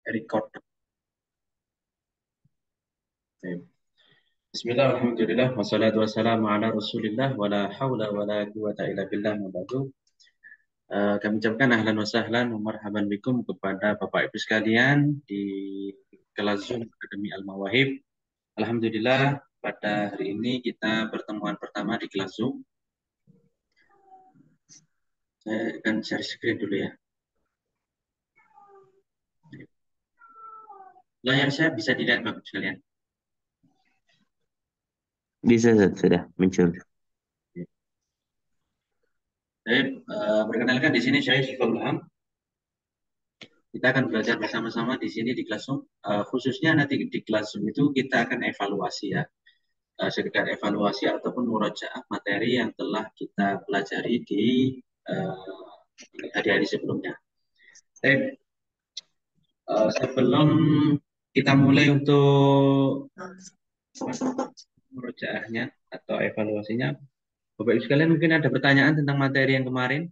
Record. Bismillah, alhamdulillah, wassalatu wassalamu ala rasulillah, wala hawla wala quwata illa billah, mabadu. Kami ucapkan ahlan wa sahlan wa marhaban bikum kepada Bapak Ibu sekalian di kelas Zoom Akademi Al-Mawahib. Alhamdulillah, pada hari ini kita pertemuan pertama di kelas Zoom. Saya akan share screen dulu ya. Layar saya bisa dilihat Bapak Ibu sekalian. Bisa, sudah muncul. Perkenalkan di sini saya Syiful Ilham. Kita akan belajar bersama-sama di sini di kelas Zoom. Khususnya nanti di kelas Zoom itu kita akan evaluasi ya. Sekedar evaluasi ataupun murojaah materi yang telah kita pelajari di hari-hari sebelumnya. Sebelum kita mulai untuk murojaahnya atau evaluasinya, Bapak Ibu sekalian mungkin ada pertanyaan tentang materi yang kemarin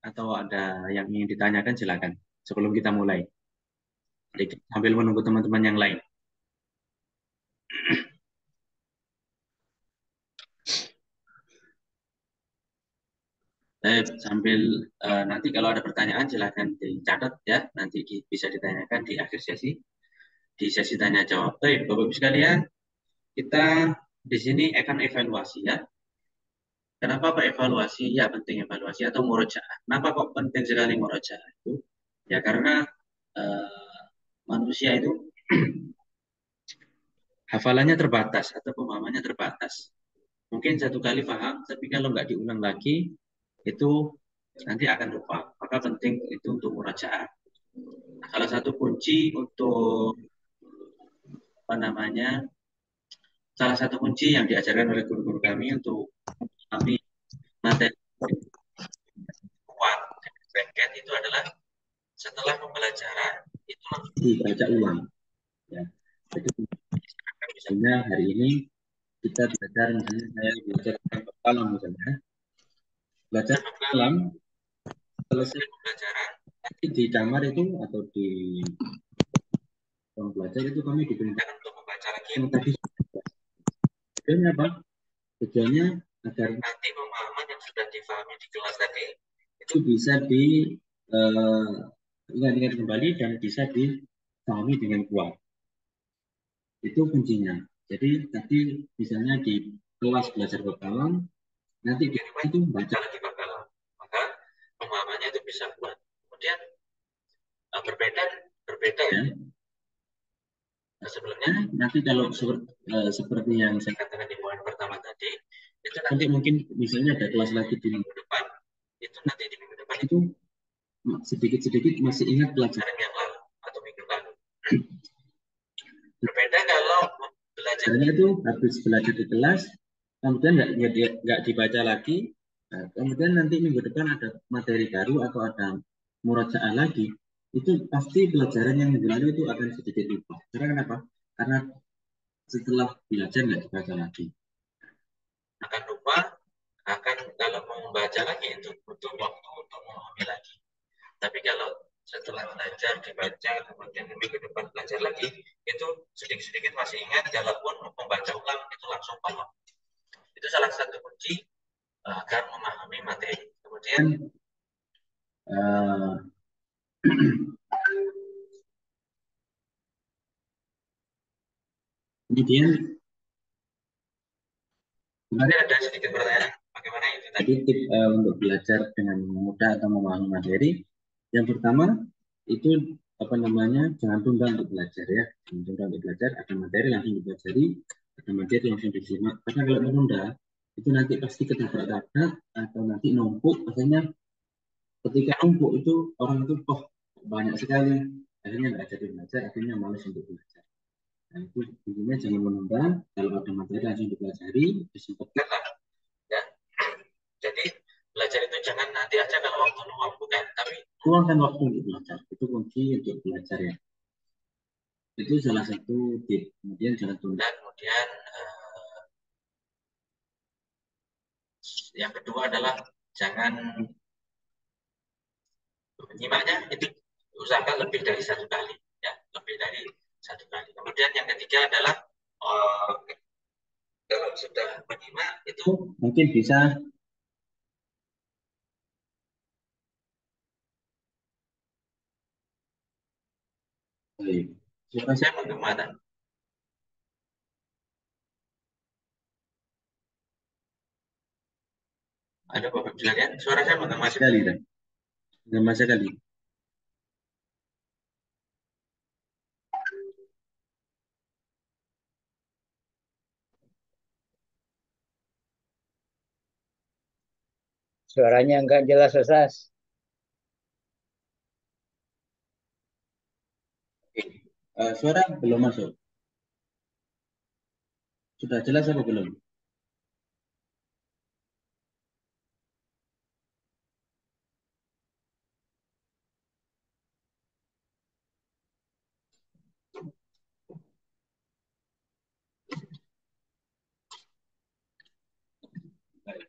atau ada yang ingin ditanyakan, silakan sebelum kita mulai. Jadi, sambil menunggu teman-teman yang lain. Sambil nanti kalau ada pertanyaan silahkan dicatat ya, nanti bisa ditanyakan di akhir sesi, di sesi tanya jawab. Baik, Bapak Ibu sekalian, kita di sini akan evaluasi ya. Kenapa Pak evaluasi? Ya penting evaluasi atau murojaah. Kenapa kok penting sekali murojaah itu? Ya karena manusia itu hafalannya terbatas atau pemahamannya terbatas. Mungkin satu kali paham, tapi kalau nggak diulang lagi, itu nanti akan lupa. Maka penting itu untuk murojaah. Salah satu kunci untuk apa namanya, salah satu kunci yang diajarkan oleh guru-guru kami untuk kami materi kuat dan itu adalah setelah pembelajaran itu langsung dibaca ulang. Ya. Jadi misalnya hari ini kita belajar, misalnya saya belajar tentang kalam misalnya, belajar kalam selesai pembelajaran nanti di kamar itu atau di ruang belajar itu kami diperintahkan untuk membaca lagi yang tadi. Tujuannya apa? Tujuannya agar nanti pemahaman yang sudah difahami di kelas tadi itu bisa ingat-ingat kembali dan bisa dipahami dengan kuat. Itu kuncinya. Jadi tadi misalnya di kelas belajar bab kalam, nanti di rumah itu baca lagi bab kalam, maka pemahamannya itu bisa kuat. Kemudian berbeda ya. Sebelumnya nanti kalau seperti yang saya katakan di poin pertama tadi, itu nanti mungkin misalnya ada kelas lagi di minggu depan, itu nanti di minggu depan itu sedikit-sedikit masih ingat pelajaran yang lalu atau minggu lalu. Berbeda kalau belajarnya itu habis belajar di kelas, kemudian nggak dibaca lagi, nah, kemudian nanti minggu depan ada materi baru atau ada murojaah lagi, itu pasti pelajaran yang minggu lalu itu akan sedikit lupa. Karena kenapa? Karena setelah belajar nggak dibaca lagi, akan lupa, akan kalau mau membaca lagi itu butuh waktu untuk memahami lagi. Tapi kalau setelah belajar dibaca kemudian minggu depan belajar lagi, itu sedikit-sedikit masih ingat, walaupun membaca ulang itu langsung paham. Itu salah satu kunci agar memahami materi. Kemudian kemudian kemarin ada sedikit pertanyaan bagaimana itu tadi untuk belajar dengan mudah atau memahami materi. Yang pertama itu apa namanya, jangan tunda untuk belajar ya, jangan tunda untuk belajar. Ada materi langsung dipelajari, ada materi langsung disimak. Karena kalau menunda itu nanti pasti ketabrak-tabrak atau nanti numpuk. Akhirnya ketika numpuk itu orang itu banyak sekali, akhirnya nggak jadi belajar, akhirnya malas untuk belajar. Nah, itu intinya jangan menunda. Kalau ada materi langsung dipelajari, disempatkan lah ya. Jadi belajar itu jangan nanti aja kalau waktu luang, bukan, tapi luangkan waktu untuk belajar. Itu kunci untuk belajar ya. Itu salah satu tip. Kemudian jangan tunda. Kemudian yang kedua adalah jangan menyimaknya itu Usahakan lebih dari satu kali, ya, lebih dari satu kali. Kemudian yang ketiga adalah kalau sudah menyimak itu mungkin bisa. Oh iya. Suara saya menggema, tak? Ada Bapak bilang ya, suara saya menggema sekali, tak? Menggema sekali. Suaranya enggak jelas, Ustaz. Oke. Suara belum masuk. Sudah jelas apa belum? Baik.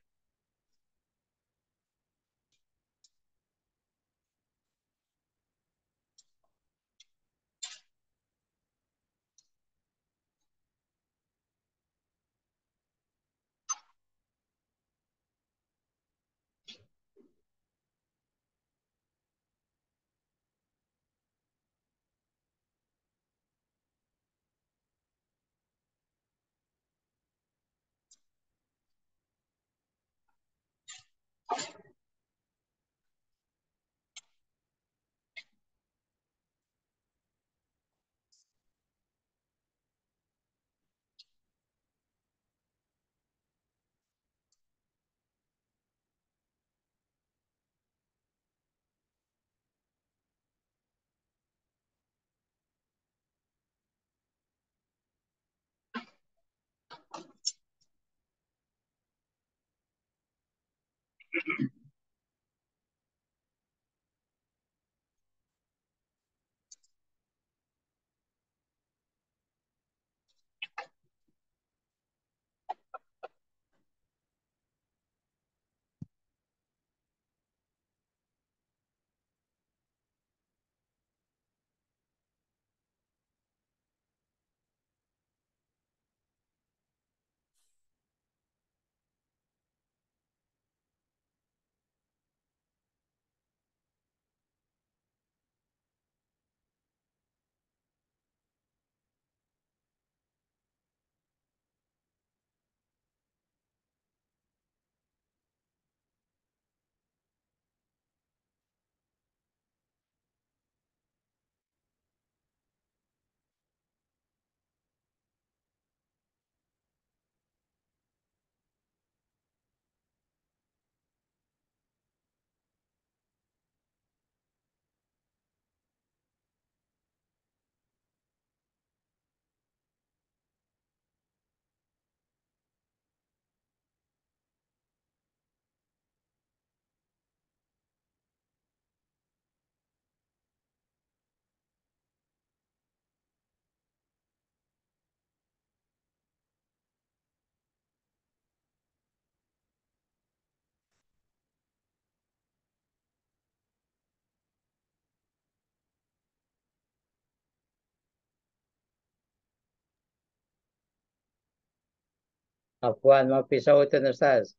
Afwan, mau pisau itu, Ustaz.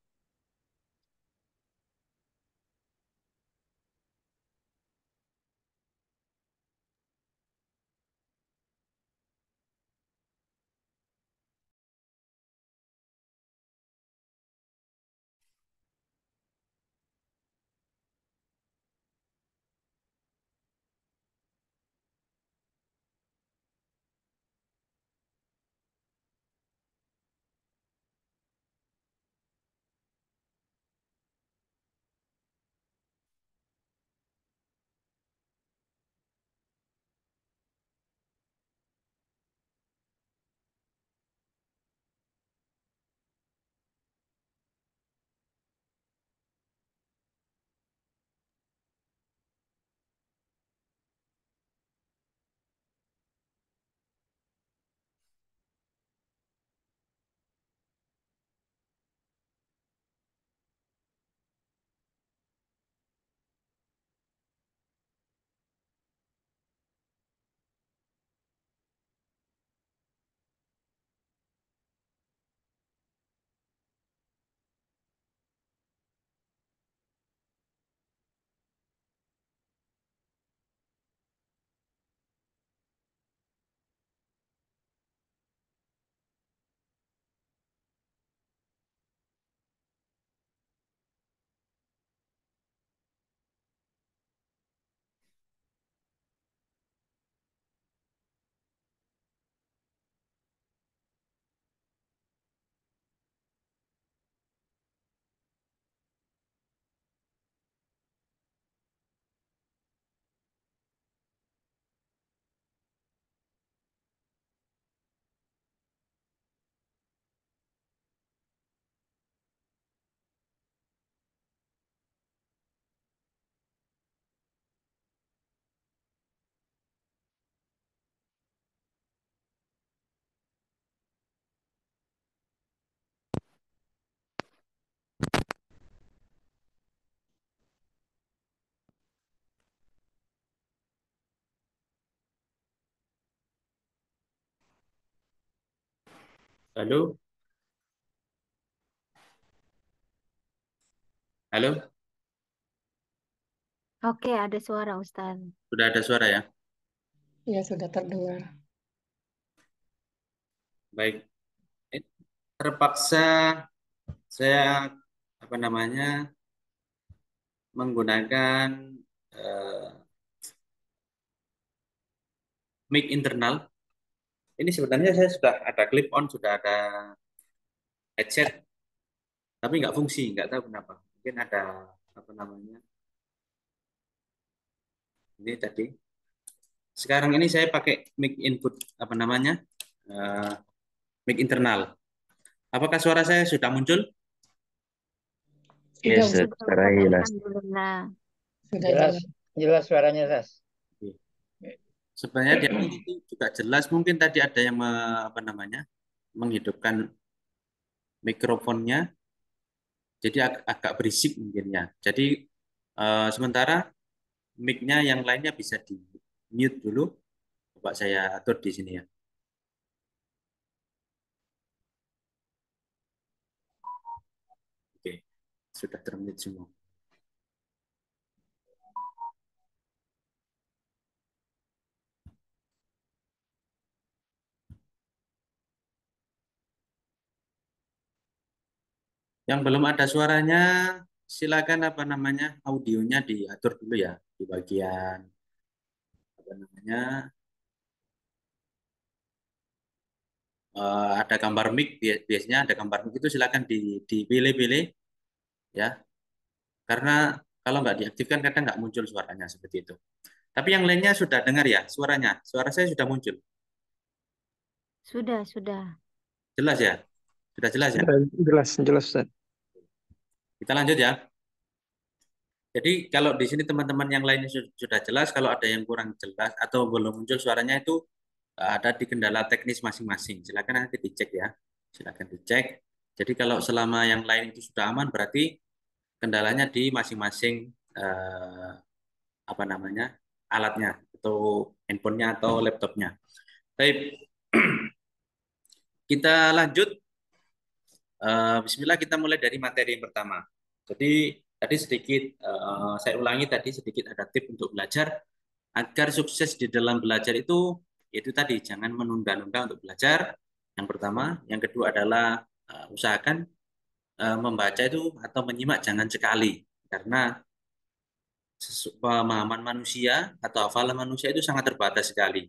Halo, halo, Oke, ada suara Ustaz. sudah ada suara ya? Ya, sudah terdengar. Baik. Terpaksa saya apa namanya menggunakan eh, mic internal. Ini sebenarnya saya sudah ada clip on, sudah ada headset, tapi nggak fungsi, nggak tahu kenapa. Mungkin ada apa namanya ini tadi. Sekarang ini saya pakai mic input apa namanya eh, mic internal. Apakah suara saya sudah muncul? Sudah, Yes, Ustaz. Sudah Suara Ustaz, jelas. Alhamdulillah. sudah Jelas, jelas. jelas suaranya, Sas. Sebenarnya di awal itu juga jelas. Mungkin tadi ada yang apa namanya menghidupkan mikrofonnya, jadi agak berisik mungkin ya. Jadi sementara mic-nya yang lainnya bisa di mute dulu. Coba saya atur di sini ya. Oke, sudah termute semua. Yang belum ada suaranya, silakan apa namanya audionya diatur dulu ya di bagian apa namanya ada gambar mic, biasanya ada gambar mic itu silakan dipilih-pilih ya, karena kalau nggak diaktifkan kadang nggak muncul suaranya seperti itu. Tapi yang lainnya sudah dengar ya suaranya, suara saya sudah muncul, Sudah. jelas ya, sudah jelas ya. Jelas, jelas, Ustaz. Kita lanjut ya. Jadi kalau di sini teman-teman yang lainnya sudah jelas, kalau ada yang kurang jelas atau belum muncul suaranya itu ada di kendala teknis masing-masing. Silakan nanti dicek ya. Silakan dicek. Jadi kalau selama yang lain itu sudah aman, berarti kendalanya di masing-masing apa namanya alatnya atau handphonenya atau laptopnya. Baik, kita lanjut. Bismillah, kita mulai dari materi yang pertama. Jadi tadi sedikit saya ulangi tadi sedikit ada tips untuk belajar agar sukses di dalam belajar itu tadi jangan menunda-nunda untuk belajar. Yang pertama, yang kedua adalah usahakan membaca itu atau menyimak jangan sekali karena pemahaman manusia atau hafalan manusia itu sangat terbatas sekali.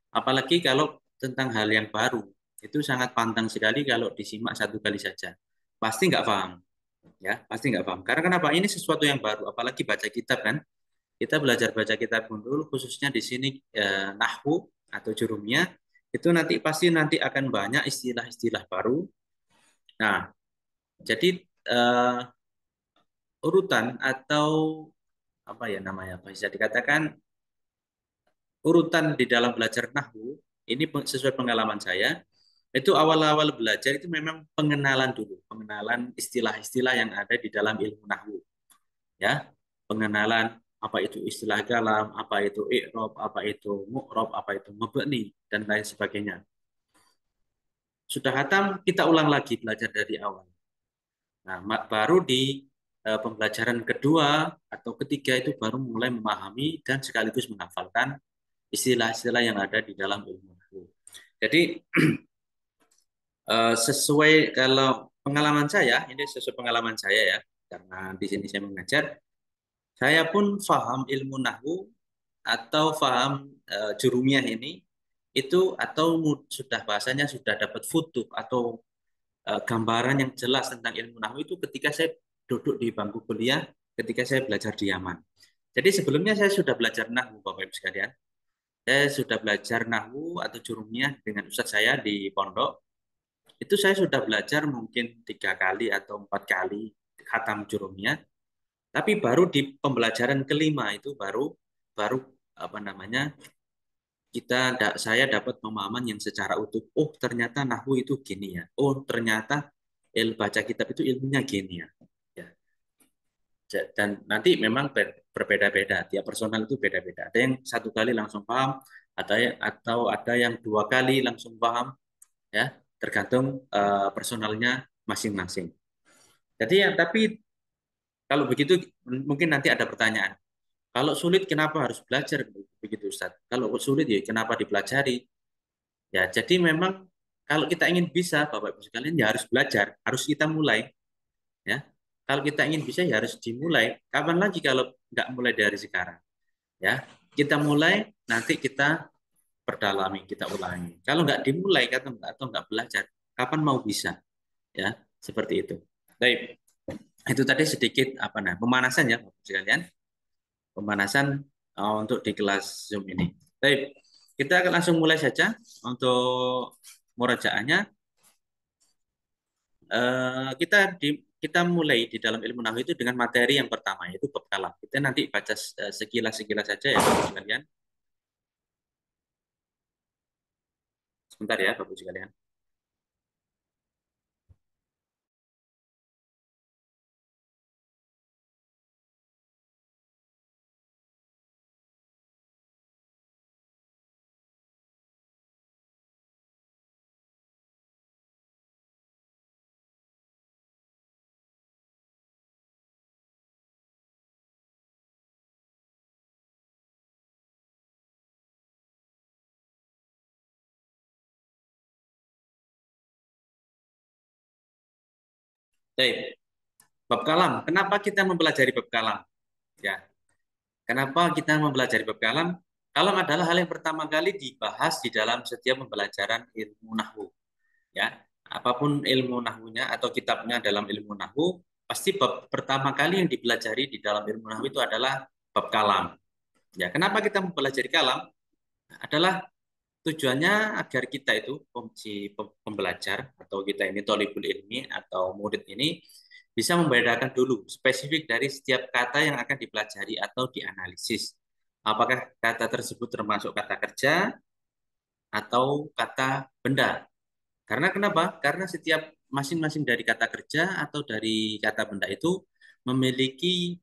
Apalagi kalau tentang hal yang baru itu sangat pantang sekali kalau disimak satu kali saja. Pasti nggak paham, ya pasti nggak paham. Karena kenapa? Ini sesuatu yang baru, apalagi baca kitab kan. Kita belajar baca kitab pun dulu, khususnya di sini nahwu atau jurumiyah, itu nanti akan banyak istilah-istilah baru. Nah, jadi eh, urutan atau apa ya namanya, bisa dikatakan urutan di dalam belajar nahwu ini sesuai pengalaman saya. Itu awal-awal belajar itu memang pengenalan dulu, pengenalan istilah-istilah yang ada di dalam ilmu nahwu. Ya, pengenalan apa itu istilah kalam, apa itu i'rab, apa itu mu'rab, apa itu mabni dan lain sebagainya. Sudah hatam, kita ulang lagi belajar dari awal. Nah, baru di pembelajaran kedua atau ketiga itu baru mulai memahami dan sekaligus menghafalkan istilah-istilah yang ada di dalam ilmu nahwu. Jadi sesuai kalau pengalaman saya, ini sesuai pengalaman saya ya, karena di sini saya mengajar, saya pun paham ilmu nahwu atau paham jurumiyah ini itu atau sudah bahasanya sudah dapat futuh atau gambaran yang jelas tentang ilmu nahwu itu ketika saya duduk di bangku kuliah, ketika saya belajar di Yaman. Jadi sebelumnya saya sudah belajar nahwu Bapak Ibu sekalian. Saya sudah belajar nahwu atau jurumiyah dengan ustadz saya di pondok. Itu saya sudah belajar mungkin 3 kali atau 4 kali khatam jurumiyah. Tapi baru di pembelajaran kelima itu baru baru apa namanya saya dapat pemahaman yang secara utuh. Oh ternyata nahwu itu gini ya. Oh ternyata baca kitab itu ilmunya gini ya. Ya. Dan nanti memang berbeda-beda. Tiap personal itu beda-beda. Ada yang 1 kali langsung paham, atau ada yang 2 kali langsung paham, ya. tergantung personalnya masing-masing. Jadi tapi kalau begitu mungkin nanti ada pertanyaan. Kalau sulit kenapa harus belajar begitu Ustaz? Kalau sulit ya kenapa dipelajari? Ya, jadi memang kalau kita ingin bisa Bapak Ibu sekalian ya harus belajar, harus kita mulai ya. Kalau kita ingin bisa ya harus dimulai. Kapan lagi kalau nggak mulai dari sekarang? Ya, kita mulai nanti kita perdalami, kita ulangi. Kalau nggak dimulai atau nggak belajar, kapan mau bisa? Ya, seperti itu. Baik, itu tadi sedikit pemanasan ya Bapak Ibu sekalian. Pemanasan untuk di kelas Zoom ini. Baik, kita akan langsung mulai saja untuk murajaahnya. Kita mulai di dalam ilmu nahwu itu dengan materi yang pertama yaitu bab kalam. Kita nanti baca sekilas-sekilas saja ya Bapak sekalian. Sebentar ya Bapak sekalian. Baik, bab kalam. Kenapa kita mempelajari bab kalam? Ya, kenapa kita mempelajari bab kalam? Kalam adalah hal yang pertama kali dibahas di dalam setiap pembelajaran ilmu nahwu. Ya, apapun ilmu nahwunya atau kitabnya dalam ilmu nahwu, pasti bab pertama kali yang dipelajari di dalam ilmu nahwu itu adalah bab kalam. Ya, kenapa kita mempelajari kalam? Adalah tujuannya agar kita itu si pembelajar atau kita ini thalibul ilmi atau murid ini bisa membedakan dulu spesifik dari setiap kata yang akan dipelajari atau dianalisis. Apakah kata tersebut termasuk kata kerja atau kata benda? Karena kenapa? Karena setiap masing-masing dari kata kerja atau dari kata benda itu memiliki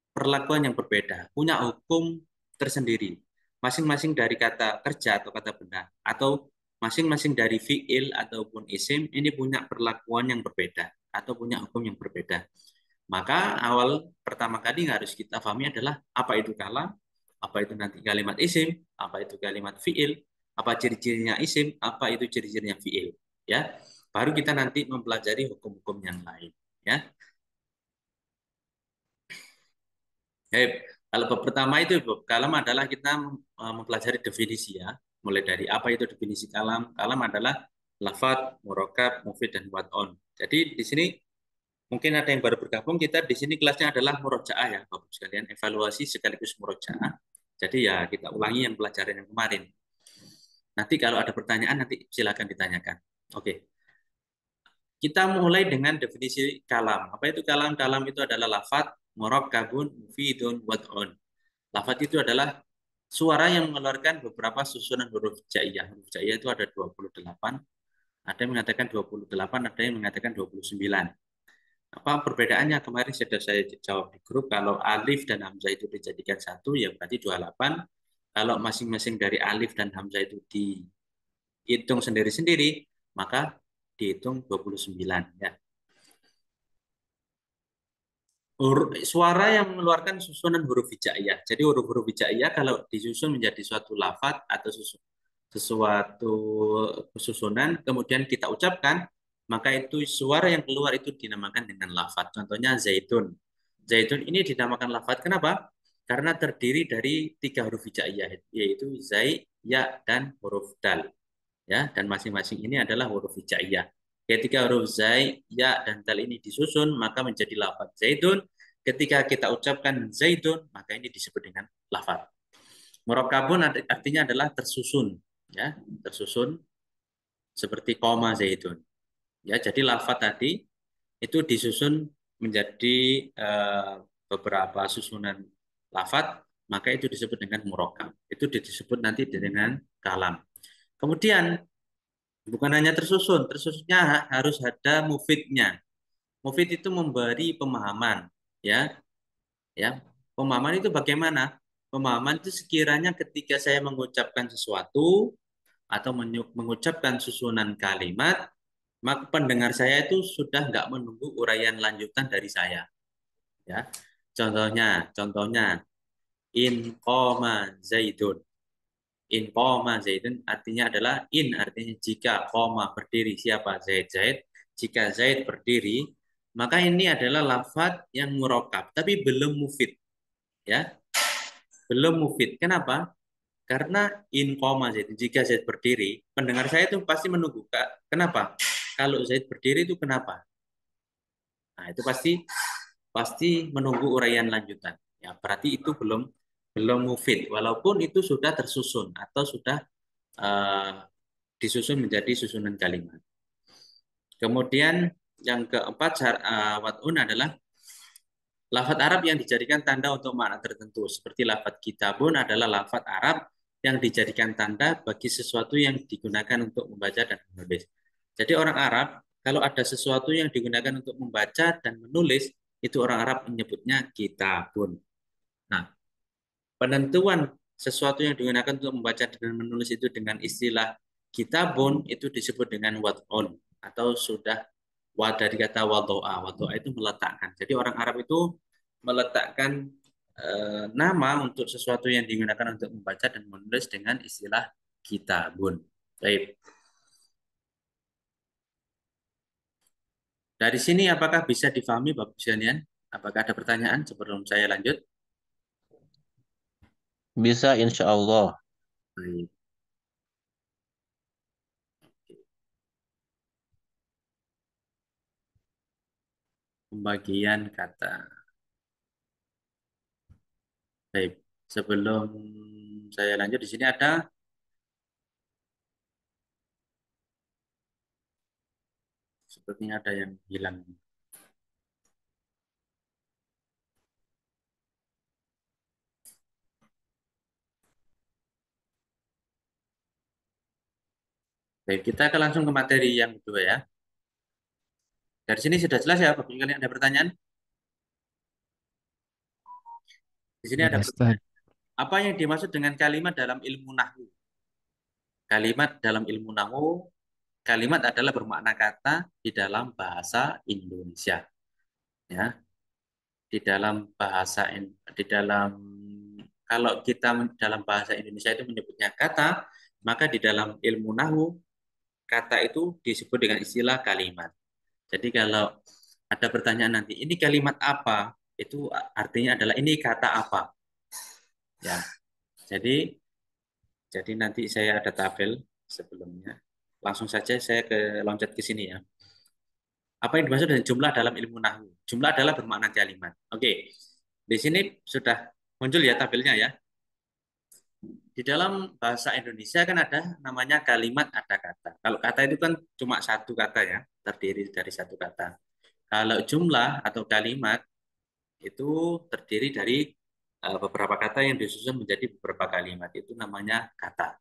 perlakuan yang berbeda, punya hukum tersendiri. Masing-masing dari kata kerja atau kata benda, atau masing-masing dari fiil ataupun isim, ini punya perlakuan yang berbeda, atau punya hukum yang berbeda. Maka awal pertama kali yang harus kita pahami adalah apa itu kalam, apa itu nanti kalimat isim, apa itu kalimat fiil, apa ciri-cirinya isim, apa itu ciri-cirinya fiil. Ya, baru kita nanti mempelajari hukum-hukum yang lain. Ya. Kalau bab pertama itu bab kalam adalah kita mempelajari definisi ya. Mulai dari apa itu definisi kalam. Kalam adalah lafadz, murakkab, mufid, dan wad'un. Jadi di sini mungkin ada yang baru bergabung, kita di sini kelasnya adalah murojaah ya Bapak sekalian, evaluasi sekaligus murojaah. Jadi ya kita ulangi yang pelajaran yang kemarin. Nanti kalau ada pertanyaan nanti silakan ditanyakan. Oke. Kita mulai dengan definisi kalam. Apa itu kalam? Kalam itu adalah lafadz, murakkabun, mufidun, wad'un. Lafadz itu adalah suara yang mengeluarkan beberapa susunan huruf hijaiyah. Huruf hijaiyah itu ada 28. Ada yang mengatakan 28, ada yang mengatakan 29. Apa perbedaannya? Kemarin sudah saya jawab di grup. Kalau alif dan hamzah itu dijadikan satu, ya berarti 28. Kalau masing-masing dari alif dan hamzah itu dihitung sendiri-sendiri, maka dihitung 29. Ya. Suara yang mengeluarkan susunan huruf hijaiyah. Jadi huruf-huruf hijaiyah kalau disusun menjadi suatu lafadz atau sesuatu susunan, kemudian kita ucapkan, maka itu suara yang keluar itu dinamakan dengan lafadz. Contohnya zaitun. Zaitun ini dinamakan lafadz. Kenapa? Karena terdiri dari 3 huruf hijaiyah, yaitu zai, ya, dan huruf dal. Ya, dan masing-masing ini adalah huruf hijaiyah. Ketika huruf zai, ya, dan dal ini disusun, maka menjadi lafadz zaitun. Ketika kita ucapkan zaitun, maka ini disebut dengan lafadz. Murakkabun artinya adalah tersusun, ya, tersusun seperti koma zaitun. Ya, jadi lafadz tadi itu disusun menjadi beberapa susunan lafadz, maka itu disebut dengan murakkab. Itu disebut nanti dengan kalam. Kemudian bukan hanya tersusunnya harus ada mufidnya. Mufid itu memberi pemahaman, ya. Ya. Pemahaman itu bagaimana? Pemahaman itu sekiranya ketika saya mengucapkan sesuatu, atau mengucapkan susunan kalimat, maka pendengar saya itu sudah nggak menunggu uraian lanjutan dari saya. Ya, contohnya, in qoma zaidun. In qoma zaidun artinya adalah in artinya jika, qoma berdiri siapa Zaid. Jika Zaid berdiri, maka ini adalah lafadz yang murakkab tapi belum mufid. Ya, belum mufid. Kenapa? Karena in koma Zaid, jika Zaid berdiri, pendengar saya itu pasti menunggu. Kenapa? Kalau Zaid berdiri itu kenapa? Nah, itu pasti menunggu uraian lanjutan. Ya, berarti itu belum mufid, walaupun itu sudah tersusun atau sudah disusun menjadi susunan kalimat. Kemudian yang keempat wat'un adalah lafadz Arab yang dijadikan tanda untuk makna tertentu. Seperti lafadz kitabun adalah lafadz Arab yang dijadikan tanda bagi sesuatu yang digunakan untuk membaca dan menulis. Jadi orang Arab, kalau ada sesuatu yang digunakan untuk membaca dan menulis, itu orang Arab menyebutnya kitabun. Nah, penentuan sesuatu yang digunakan untuk membaca dan menulis itu dengan istilah kitabun itu disebut dengan wad'un atau sudah dari kata wadoa. Wadoa itu meletakkan. Jadi orang Arab itu meletakkan nama untuk sesuatu yang digunakan untuk membaca dan menulis dengan istilah kitabun. Baik. Dari sini apakah bisa difahami Bapak sekalian? Apakah ada pertanyaan sebelum saya lanjut? Bisa insya Allah. Baik. Pembagian kata. Baik. Sebelum saya lanjut, di sini ada sepertinya ada yang hilang. Baik, kita akan langsung ke materi yang kedua ya. Dari sini sudah jelas ya, Bapak sekalian, ada pertanyaan? Di sini ada pertanyaan. Apa yang dimaksud dengan kalimat dalam ilmu nahwu? Kalimat dalam ilmu nahwu, kalimat adalah bermakna kata di dalam bahasa Indonesia. Ya, di dalam bahasa kalau kita dalam bahasa Indonesia itu menyebutnya kata, maka di dalam ilmu nahwu kata itu disebut dengan istilah kalimat. Jadi kalau ada pertanyaan nanti, ini kalimat apa? Itu artinya adalah ini kata apa? Ya. Jadi nanti saya ada tabel sebelumnya. Langsung saja saya loncat ke sini ya. Apa yang dimaksud dengan jumlah dalam ilmu nahwu? Jumlah adalah bermakna kalimat. Oke. Di sini sudah muncul ya tabelnya ya. Di dalam bahasa Indonesia kan ada namanya kalimat ada kata. Kalau kata itu kan cuma satu kata ya, terdiri dari satu kata. Kalau jumlah atau kalimat itu terdiri dari beberapa kata yang disusun menjadi beberapa kalimat. Itu namanya kata.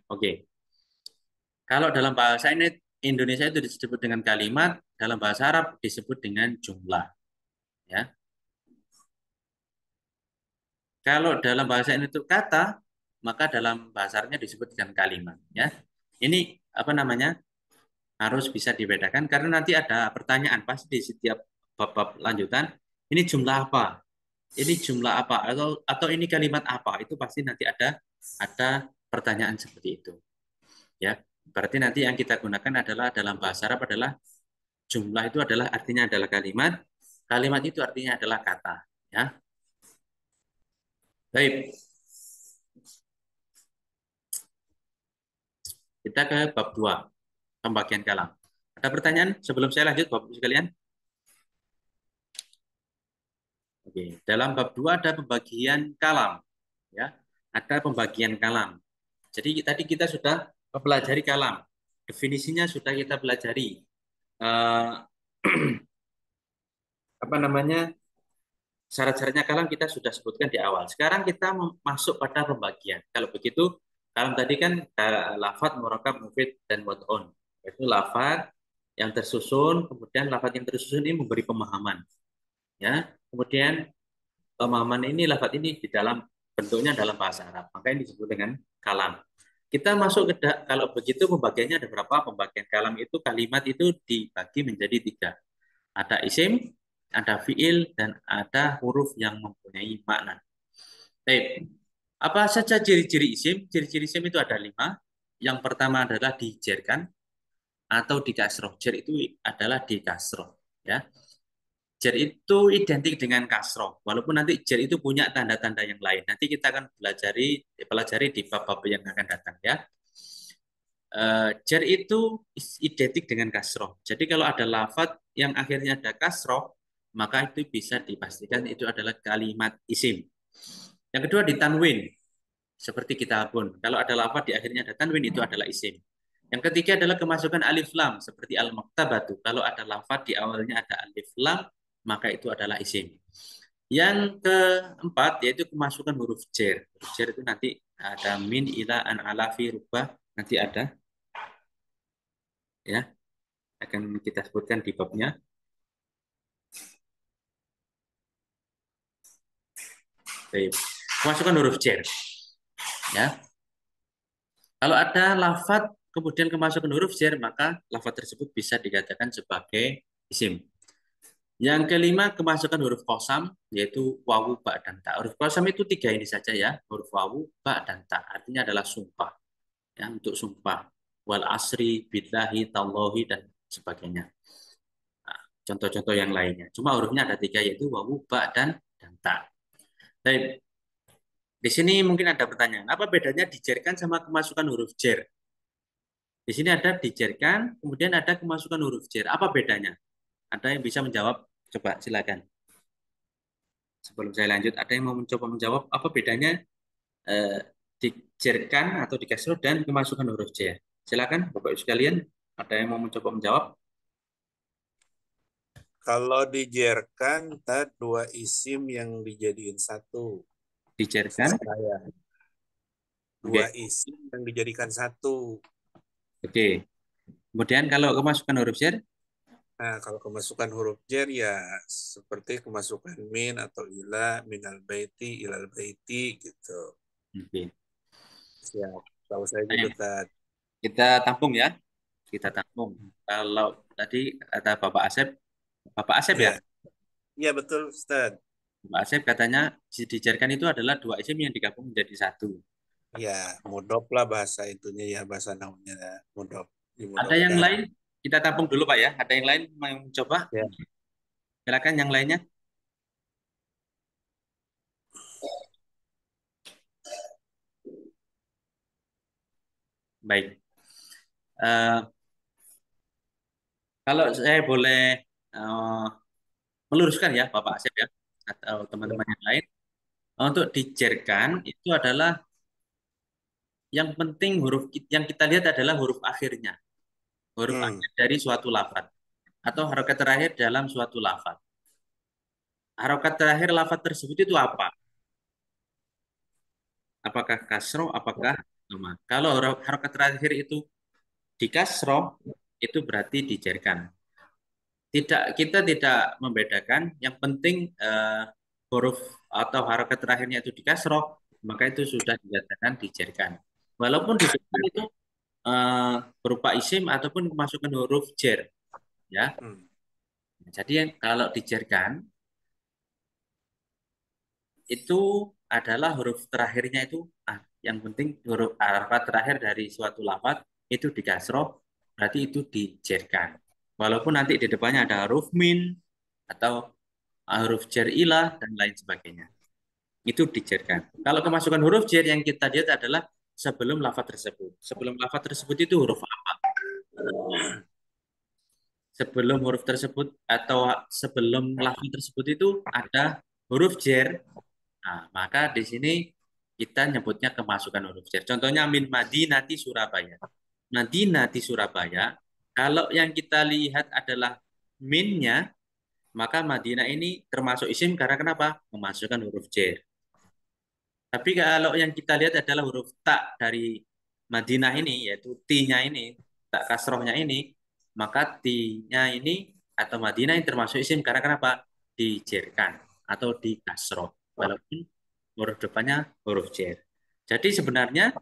Oke. Kalau dalam bahasa Indonesia itu disebut dengan kalimat, dalam bahasa Arab disebut dengan jumlah. Ya. Kalau dalam bahasa ini itu kata, maka dalam bahasa Arabnya disebut dengan kalimat. Ya. Ini apa namanya? Harus bisa dibedakan karena nanti ada pertanyaan pasti di setiap bab-bab lanjutan. Ini jumlah apa? Ini jumlah apa? Atau ini kalimat apa? Itu pasti nanti ada pertanyaan seperti itu. Ya. Berarti nanti yang kita gunakan adalah dalam bahasa Arab adalah jumlah itu adalah artinya adalah kalimat. Kalimat itu artinya adalah kata. Ya. Baik. Kita ke bab 2, pembagian kalam. Ada pertanyaan sebelum saya lanjut, Bapak sekalian? Oke, dalam bab 2 ada pembagian kalam. Ya, ada pembagian kalam. Jadi tadi kita sudah mempelajari kalam. Definisinya sudah kita pelajari. Apa namanya? Syarat-syaratnya kalam kita sudah sebutkan di awal. Sekarang kita masuk pada pembagian. Kalau begitu, kalam tadi kan lafadz, murakkab, mufid, dan wad'un. Itu lafadz yang tersusun, kemudian lafadz yang tersusun ini memberi pemahaman. Ya, kemudian pemahaman ini lafadz ini di dalam bentuknya dalam bahasa Arab. Makanya disebut dengan kalam. Kita masuk ke kalau begitu pembagiannya ada berapa? Pembagian kalam itu kalimat itu dibagi menjadi 3. Ada isim, ada fiil, dan ada huruf yang mempunyai makna. Baik. Apa saja ciri-ciri isim? Ciri-ciri isim itu ada 5. Yang pertama adalah dijerkan atau di kasroh. Jer itu adalah di kasroh. Ya. Jer itu identik dengan kasroh. Walaupun nanti jer itu punya tanda-tanda yang lain. Nanti kita akan pelajari di bab-bab yang akan datang ya. Jar itu identik dengan kasroh. Jadi kalau ada lafadz yang akhirnya ada kasroh, maka itu bisa dipastikan itu adalah kalimat isim. Yang kedua ditanwin, seperti kitabun. Kalau ada lafadz di akhirnya ada tanwin, itu adalah isim. Yang ketiga adalah kemasukan alif lam, seperti al-maktabatu. Kalau ada lafadz di awalnya ada alif lam, maka itu adalah isim. Yang keempat yaitu kemasukan huruf jer. Huruf jer itu nanti ada min, ila, an, ala, fi, rubah, nanti ada ya, akan kita sebutkan di babnya. Baik. Kemasukan huruf jer ya. Kalau ada lafadz kemudian kemasukan huruf jer, maka lafadz tersebut bisa dikatakan sebagai isim. Yang kelima kemasukan huruf qasam, yaitu wawu, ba, dan ta. Huruf qasam itu 3 ini saja ya, huruf wawu, ba, dan ta. Artinya adalah sumpah ya, untuk sumpah. Wal asri, billahi, tallahi, dan sebagainya. Nah, contoh-contoh yang lainnya. Cuma hurufnya ada 3, yaitu wawu, ba, dan ta. Baik. Di sini mungkin ada pertanyaan, apa bedanya dijerkan sama kemasukan huruf jer? Di sini ada dijerkan, kemudian ada kemasukan huruf jer. Apa bedanya? Ada yang bisa menjawab? Coba silakan. Sebelum saya lanjut, ada yang mau mencoba menjawab apa bedanya dijerkan atau dikasroh dan kemasukan huruf jer? Silakan, Bapak Ibu sekalian. Ada yang mau mencoba menjawab? Kalau dijerkan, tad 2 isim yang dijadiin 1. Dijerkan. Saya. 2 Oke. isim yang dijadikan 1. Oke. Kemudian kalau kemasukan huruf jer? Nah, kalau kemasukan huruf jer ya seperti kemasukan min atau ila, minal baiti, ilal baiti gitu. Oke. Siap. Tahu saya gitu, Tad. Kita tampung ya. Kita tampung. Kalau tadi kata Bapak Asep ya? Iya, betul, Ustaz. Bapak Asep katanya dijerkan itu adalah 2 isim yang digabung menjadi 1. Ya, mudop lah bahasa itunya ya, bahasa naunnya mudop. Ada yang lain? Kita tampung dulu Pak ya. Ada yang lain mau mencoba? Ya. Silakan yang lainnya. Baik. Kalau saya boleh meluruskan ya Bapak Asep ya, atau teman-teman yang lain, untuk dijerkan itu adalah yang penting huruf yang kita lihat adalah huruf akhirnya, huruf akhir dari suatu lafaz atau harokat terakhir dalam suatu lafaz. Harokat terakhir lafaz tersebut itu apa? Apakah kasroh, apakah dhamma? Kalau harokat terakhir itu di kasroh, itu berarti dijerkan. Kita tidak membedakan, yang penting huruf atau harokat terakhirnya itu di kasroh, maka itu sudah dikatakan dijerkan. Walaupun di depan itu berupa isim ataupun kemasukan huruf jer, ya. Jadi kalau dijerkan itu adalah huruf terakhirnya itu yang penting huruf harokat terakhir dari suatu lafaz itu di kasroh, berarti itu dijerkan. Walaupun nanti di depannya ada huruf min atau huruf jer ilah dan lain sebagainya. Itu dijerkan. Kalau kemasukan huruf jer yang kita lihat adalah sebelum lafaz tersebut. Sebelum lafaz tersebut itu huruf apa? Sebelum huruf tersebut atau sebelum lafaz tersebut itu ada huruf jer. Nah, maka di sini kita nyebutnya kemasukan huruf jer. Contohnya min Madinati Surabaya. Madinati Surabaya, kalau yang kita lihat adalah minnya, maka Madinah ini termasuk isim karena kenapa? Memasukkan huruf jer. Tapi kalau yang kita lihat adalah huruf ta dari Madinah ini, yaitu T-nya ini, tak kasrohnya ini, maka T-nya ini atau Madinah ini termasuk isim karena kenapa? Dijerkan atau di kasroh, walaupun huruf depannya huruf jer. Jadi sebenarnya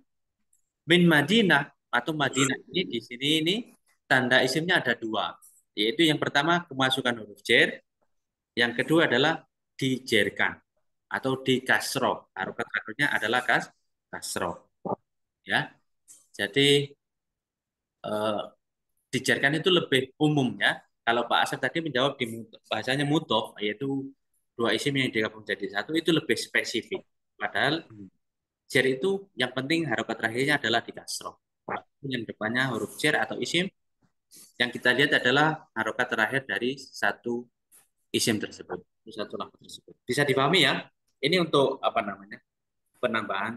Min Madinah atau Madinah ini di sini ini tanda isimnya ada dua, yaitu yang pertama kemasukan huruf jer, yang kedua adalah dijerkan atau dikasroh. Harokat terakhirnya adalah kasroh. Ya, jadi dijerkan itu lebih umum ya. Kalau Pak Asep tadi menjawab di bahasanya mutof, yaitu dua isim yang digabung jadi satu, itu lebih spesifik. Padahal jer itu yang penting harokat terakhirnya adalah di kasroh. Yang depannya huruf jer atau isim, yang kita lihat adalah harokat terakhir dari satu isim tersebut, satu lafaz tersebut. Bisa dipahami ya? Ini untuk apa namanya? Penambahan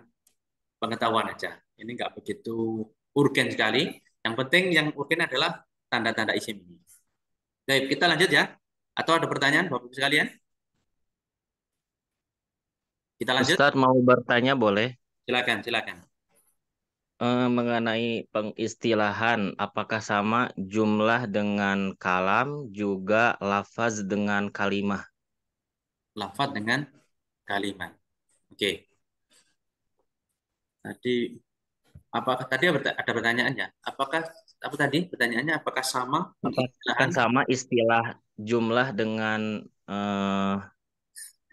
pengetahuan aja. Ini nggak begitu urgen sekali. Yang penting yang urgen adalah tanda-tanda isim ini. Baik, kita lanjut ya. Atau ada pertanyaan Bapak-Ibu sekalian? Kita lanjut. Ustadz mau bertanya boleh? Silakan, silakan. Mengenai pengistilahan, apakah sama jumlah dengan kalam juga lafaz dengan kalimah? Lafaz dengan kalimat. Oke. Tadi apakah tadi ada pertanyaannya? Apakah apa tadi pertanyaannya? Apakah sama Apakah pengistilahan sama istilah jumlah dengan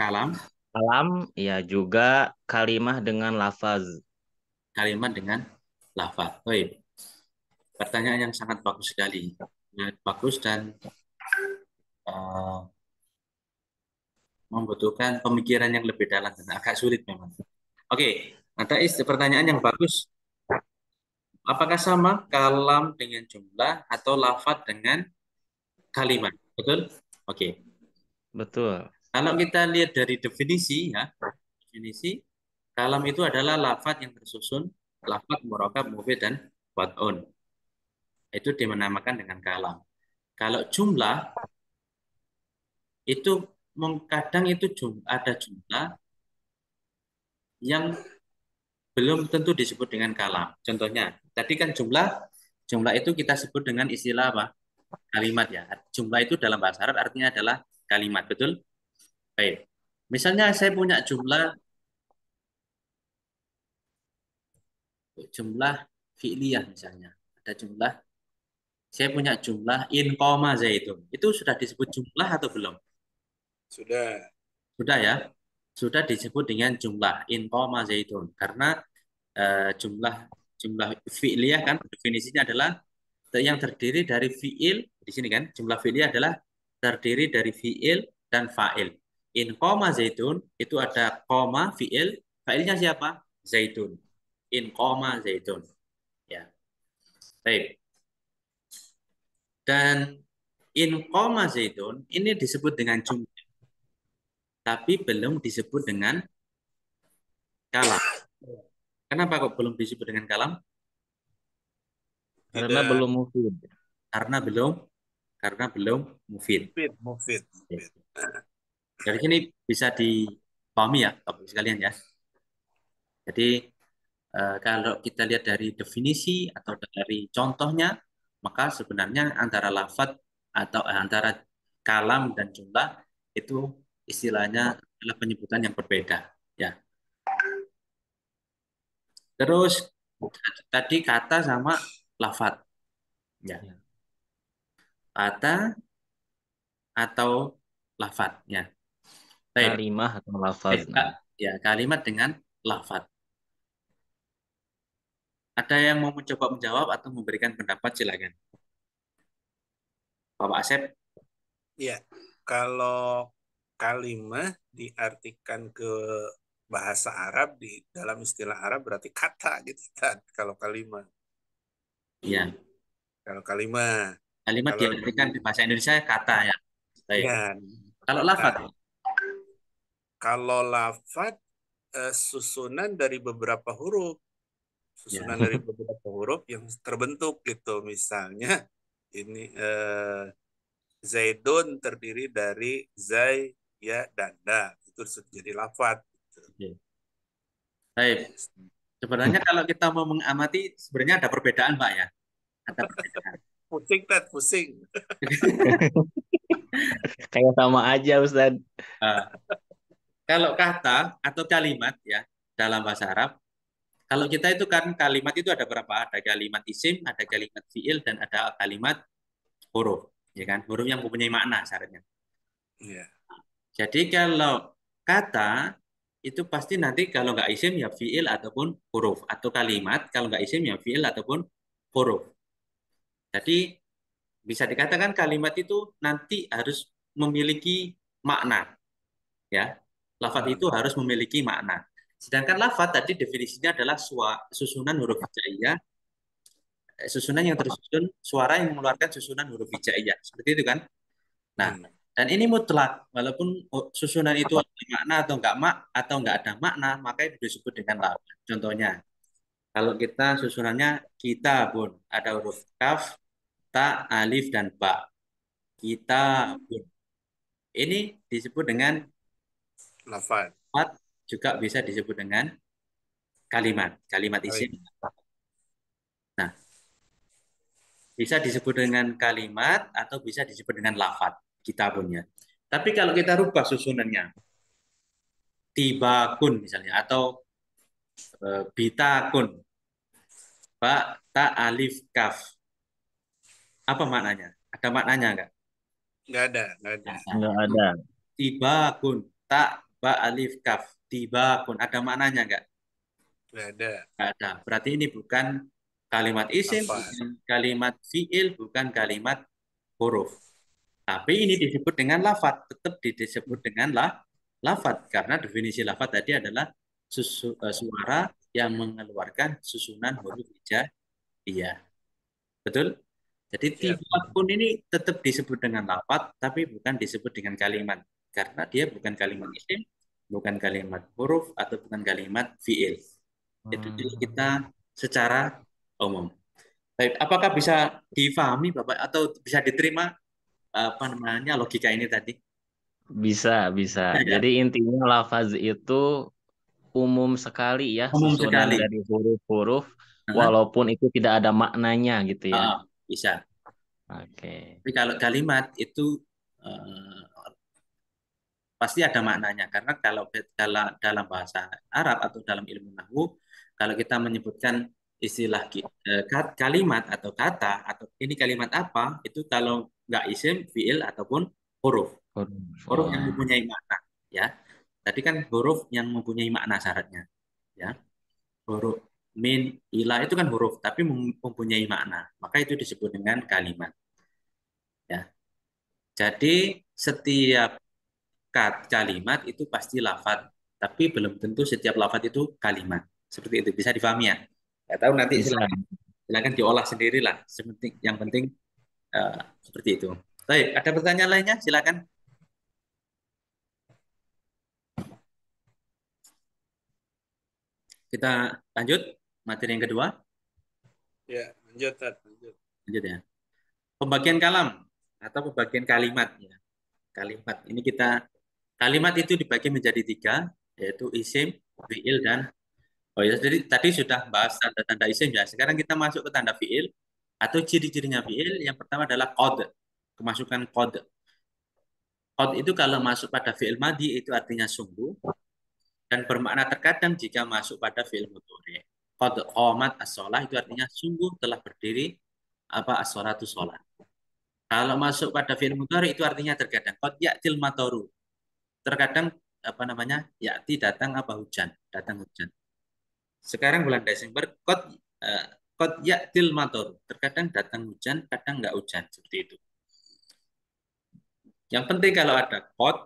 kalam, kalam, ya juga kalimah dengan lafaz? kalimat dengan lafaz? Baik. Pertanyaan yang sangat bagus sekali. Ya, bagus dan uh, membutuhkan pemikiran yang lebih dalam dan agak sulit memang. Oke, ada pertanyaan yang bagus. Apakah sama kalam dengan jumlah atau lafaz dengan kalimat? Betul? Oke. Betul. Kalau kita lihat dari definisi ya, definisi kalam itu adalah lafaz yang tersusun lafaz murakkab mufid dan wad'un. Itu dinamakan dengan kalam. Kalau jumlah itu kadang itu ada jumlah yang belum tentu disebut dengan kalam. Contohnya, tadi kan jumlah itu kita sebut dengan istilah apa? Kalimat ya. Jumlah itu dalam bahasa Arab artinya adalah kalimat, betul? Baik. Misalnya saya punya jumlah fi'liyah misalnya. Ada jumlah, saya punya jumlah in koma zaitun. Itu sudah disebut jumlah atau belum? Sudah. Sudah ya. Sudah disebut dengan jumlah in koma zaitun. Karena jumlah fi'liyah kan definisinya adalah yang terdiri dari fi'il. Di sini kan jumlah fi'liyah adalah terdiri dari fi'il dan fa'il. In koma zaitun itu ada koma fi'il, fa'ilnya siapa? Zaitun. In koma zaitun. Ya. Baik. Dan in koma zaitun ini disebut dengan jumlah, tapi belum disebut dengan kalam. Kenapa kok belum disebut dengan kalam? Karena Tidak. belum mufid. Karena belum mufid. Mufid. Dari sini bisa dipahami ya, Bapak sekalian ya. Jadi kalau kita lihat dari definisi atau dari contohnya, maka sebenarnya antara lafadz atau antara kalam dan jumlah itu istilahnya adalah penyebutan yang berbeda. Ya. Terus tadi kata sama lafadz. Ya. Kata atau lafadz. Ya. Baik. Kalimah atau lafaz. Ya, kalimat dengan lafadz. Ada yang mau mencoba menjawab atau memberikan pendapat, silakan. Bapak Asep. Ya, kalau kalimah diartikan ke bahasa Arab di dalam istilah Arab berarti kata gitu kan. Kalau kalimah. Iya. Kalau kalimah. Kalimat Kalau diartikan di bahasa Indonesia kata ya. Baik. ya, Kalau kata. lafadz. Kalau lafadz susunan dari beberapa huruf. Susunan dari beberapa huruf yang terbentuk gitu. Misalnya ini Zaidun terdiri dari Zai, ya, dan Da. Itu jadi lafadz. Gitu. Baik. Sebenarnya kalau kita mau mengamati, sebenarnya ada perbedaan, Pak ya. Ada perbedaan. Pusing, Ted, pusing. Kayak sama aja, Ustaz. Kalau kata atau kalimat ya dalam bahasa Arab Kalau kita itu kan kalimat itu ada berapa? Ada kalimat isim, ada kalimat fiil, dan ada kalimat huruf. Ya kan? Huruf yang mempunyai makna syaratnya. Iya. Jadi kalau kata itu pasti nanti kalau nggak isim ya fiil ataupun huruf. Atau kalimat kalau nggak isim ya fiil ataupun huruf. Jadi bisa dikatakan kalimat itu nanti harus memiliki makna. Ya, lafadz itu harus memiliki makna. Sedangkan lafadz tadi definisinya adalah susunan huruf hijaiyah, susunan yang tersusun, suara yang mengeluarkan susunan huruf hijaiyah. Seperti itu kan? Nah, dan ini mutlak, walaupun susunan itu ada makna atau nggak ada makna, maka itu disebut dengan lafadz. Contohnya, kalau kita susunannya kitabun, ada huruf kaf, ta, alif, dan ba. Kitabun. Ini disebut dengan Lafaz. lafadz, juga bisa disebut dengan kalimat isim. Nah, bisa disebut dengan kalimat atau bisa disebut dengan lafadz kitabunnya. Tapi kalau kita rubah susunannya, tibakun misalnya, atau bitakun, ba, ta, alif, kaf. Apa maknanya? Ada maknanya enggak? Nggak ada. Nggak ada. Tibakun, ta, ba, alif, kaf. Tibakun, ada maknanya enggak? Nggak ada. Nggak ada. Berarti ini bukan kalimat isim, Lafaz. bukan kalimat fiil, bukan kalimat huruf. Tapi ini disebut dengan lafadz, tetap disebut dengan lafadz karena definisi lafadz tadi adalah suara yang mengeluarkan susunan huruf hijaiyah. Betul? Jadi Ya. tiba pun ini tetap disebut dengan lafadz tapi bukan disebut dengan kalimat karena dia bukan kalimat isim, bukan kalimat huruf atau bukan kalimat fiil. Itu jadi kita secara umum. Baik, apakah bisa difahami Bapak atau bisa diterima apa namanya logika ini tadi? Bisa. Ya, Jadi intinya lafaz itu umum sekali ya, umum susunan sekali. dari huruf-huruf, Hah? walaupun itu tidak ada maknanya gitu ya. Bisa. Oke. Tapi kalau kalimat itu eh, pasti ada maknanya karena kalau dalam bahasa Arab atau dalam ilmu nahwu kalau kita menyebutkan istilah kalimat atau kata atau ini kalimat apa itu kalau nggak isim, fiil ataupun huruf. Huruf. Huruf yang Oh. mempunyai makna ya. Tadi kan huruf yang mempunyai makna syaratnya ya. Huruf min, ila itu kan huruf tapi mempunyai makna. Maka itu disebut dengan kalimat ya. Jadi setiap kalimat itu pasti lafadz, tapi belum tentu setiap lafadz itu kalimat. Seperti itu bisa difahami ya. Ya tahu nanti Bisa. silakan diolah sendirilah. Yang penting seperti itu. Baik, ada pertanyaan lainnya? Silakan. Kita lanjut materi yang kedua. Ya, lanjut. Lanjut ya. Pembagian kalam atau pembagian kalimat ya. Kalimat ini kalimat itu dibagi menjadi 3 yaitu isim, fiil dan oh ya, jadi tadi sudah bahas tanda-tanda isim ya. Sekarang kita masuk ke tanda fiil atau ciri-cirinya fiil. Yang pertama adalah qad, kemasukan qad. Qad itu kalau masuk pada fiil madhi itu artinya sungguh dan bermakna terkadang jika masuk pada fiil mudhari. Qad qamat as-shalah itu artinya sungguh telah berdiri as-sholatu sholat. Kalau masuk pada fiil mudhari itu artinya terkadang qad ya'til mataru. Terkadang ya'ti datang hujan, datang hujan. Sekarang bulan Desember, qad ya'til mator. Terkadang datang hujan, kadang nggak hujan. Seperti itu. Yang penting kalau ada qad,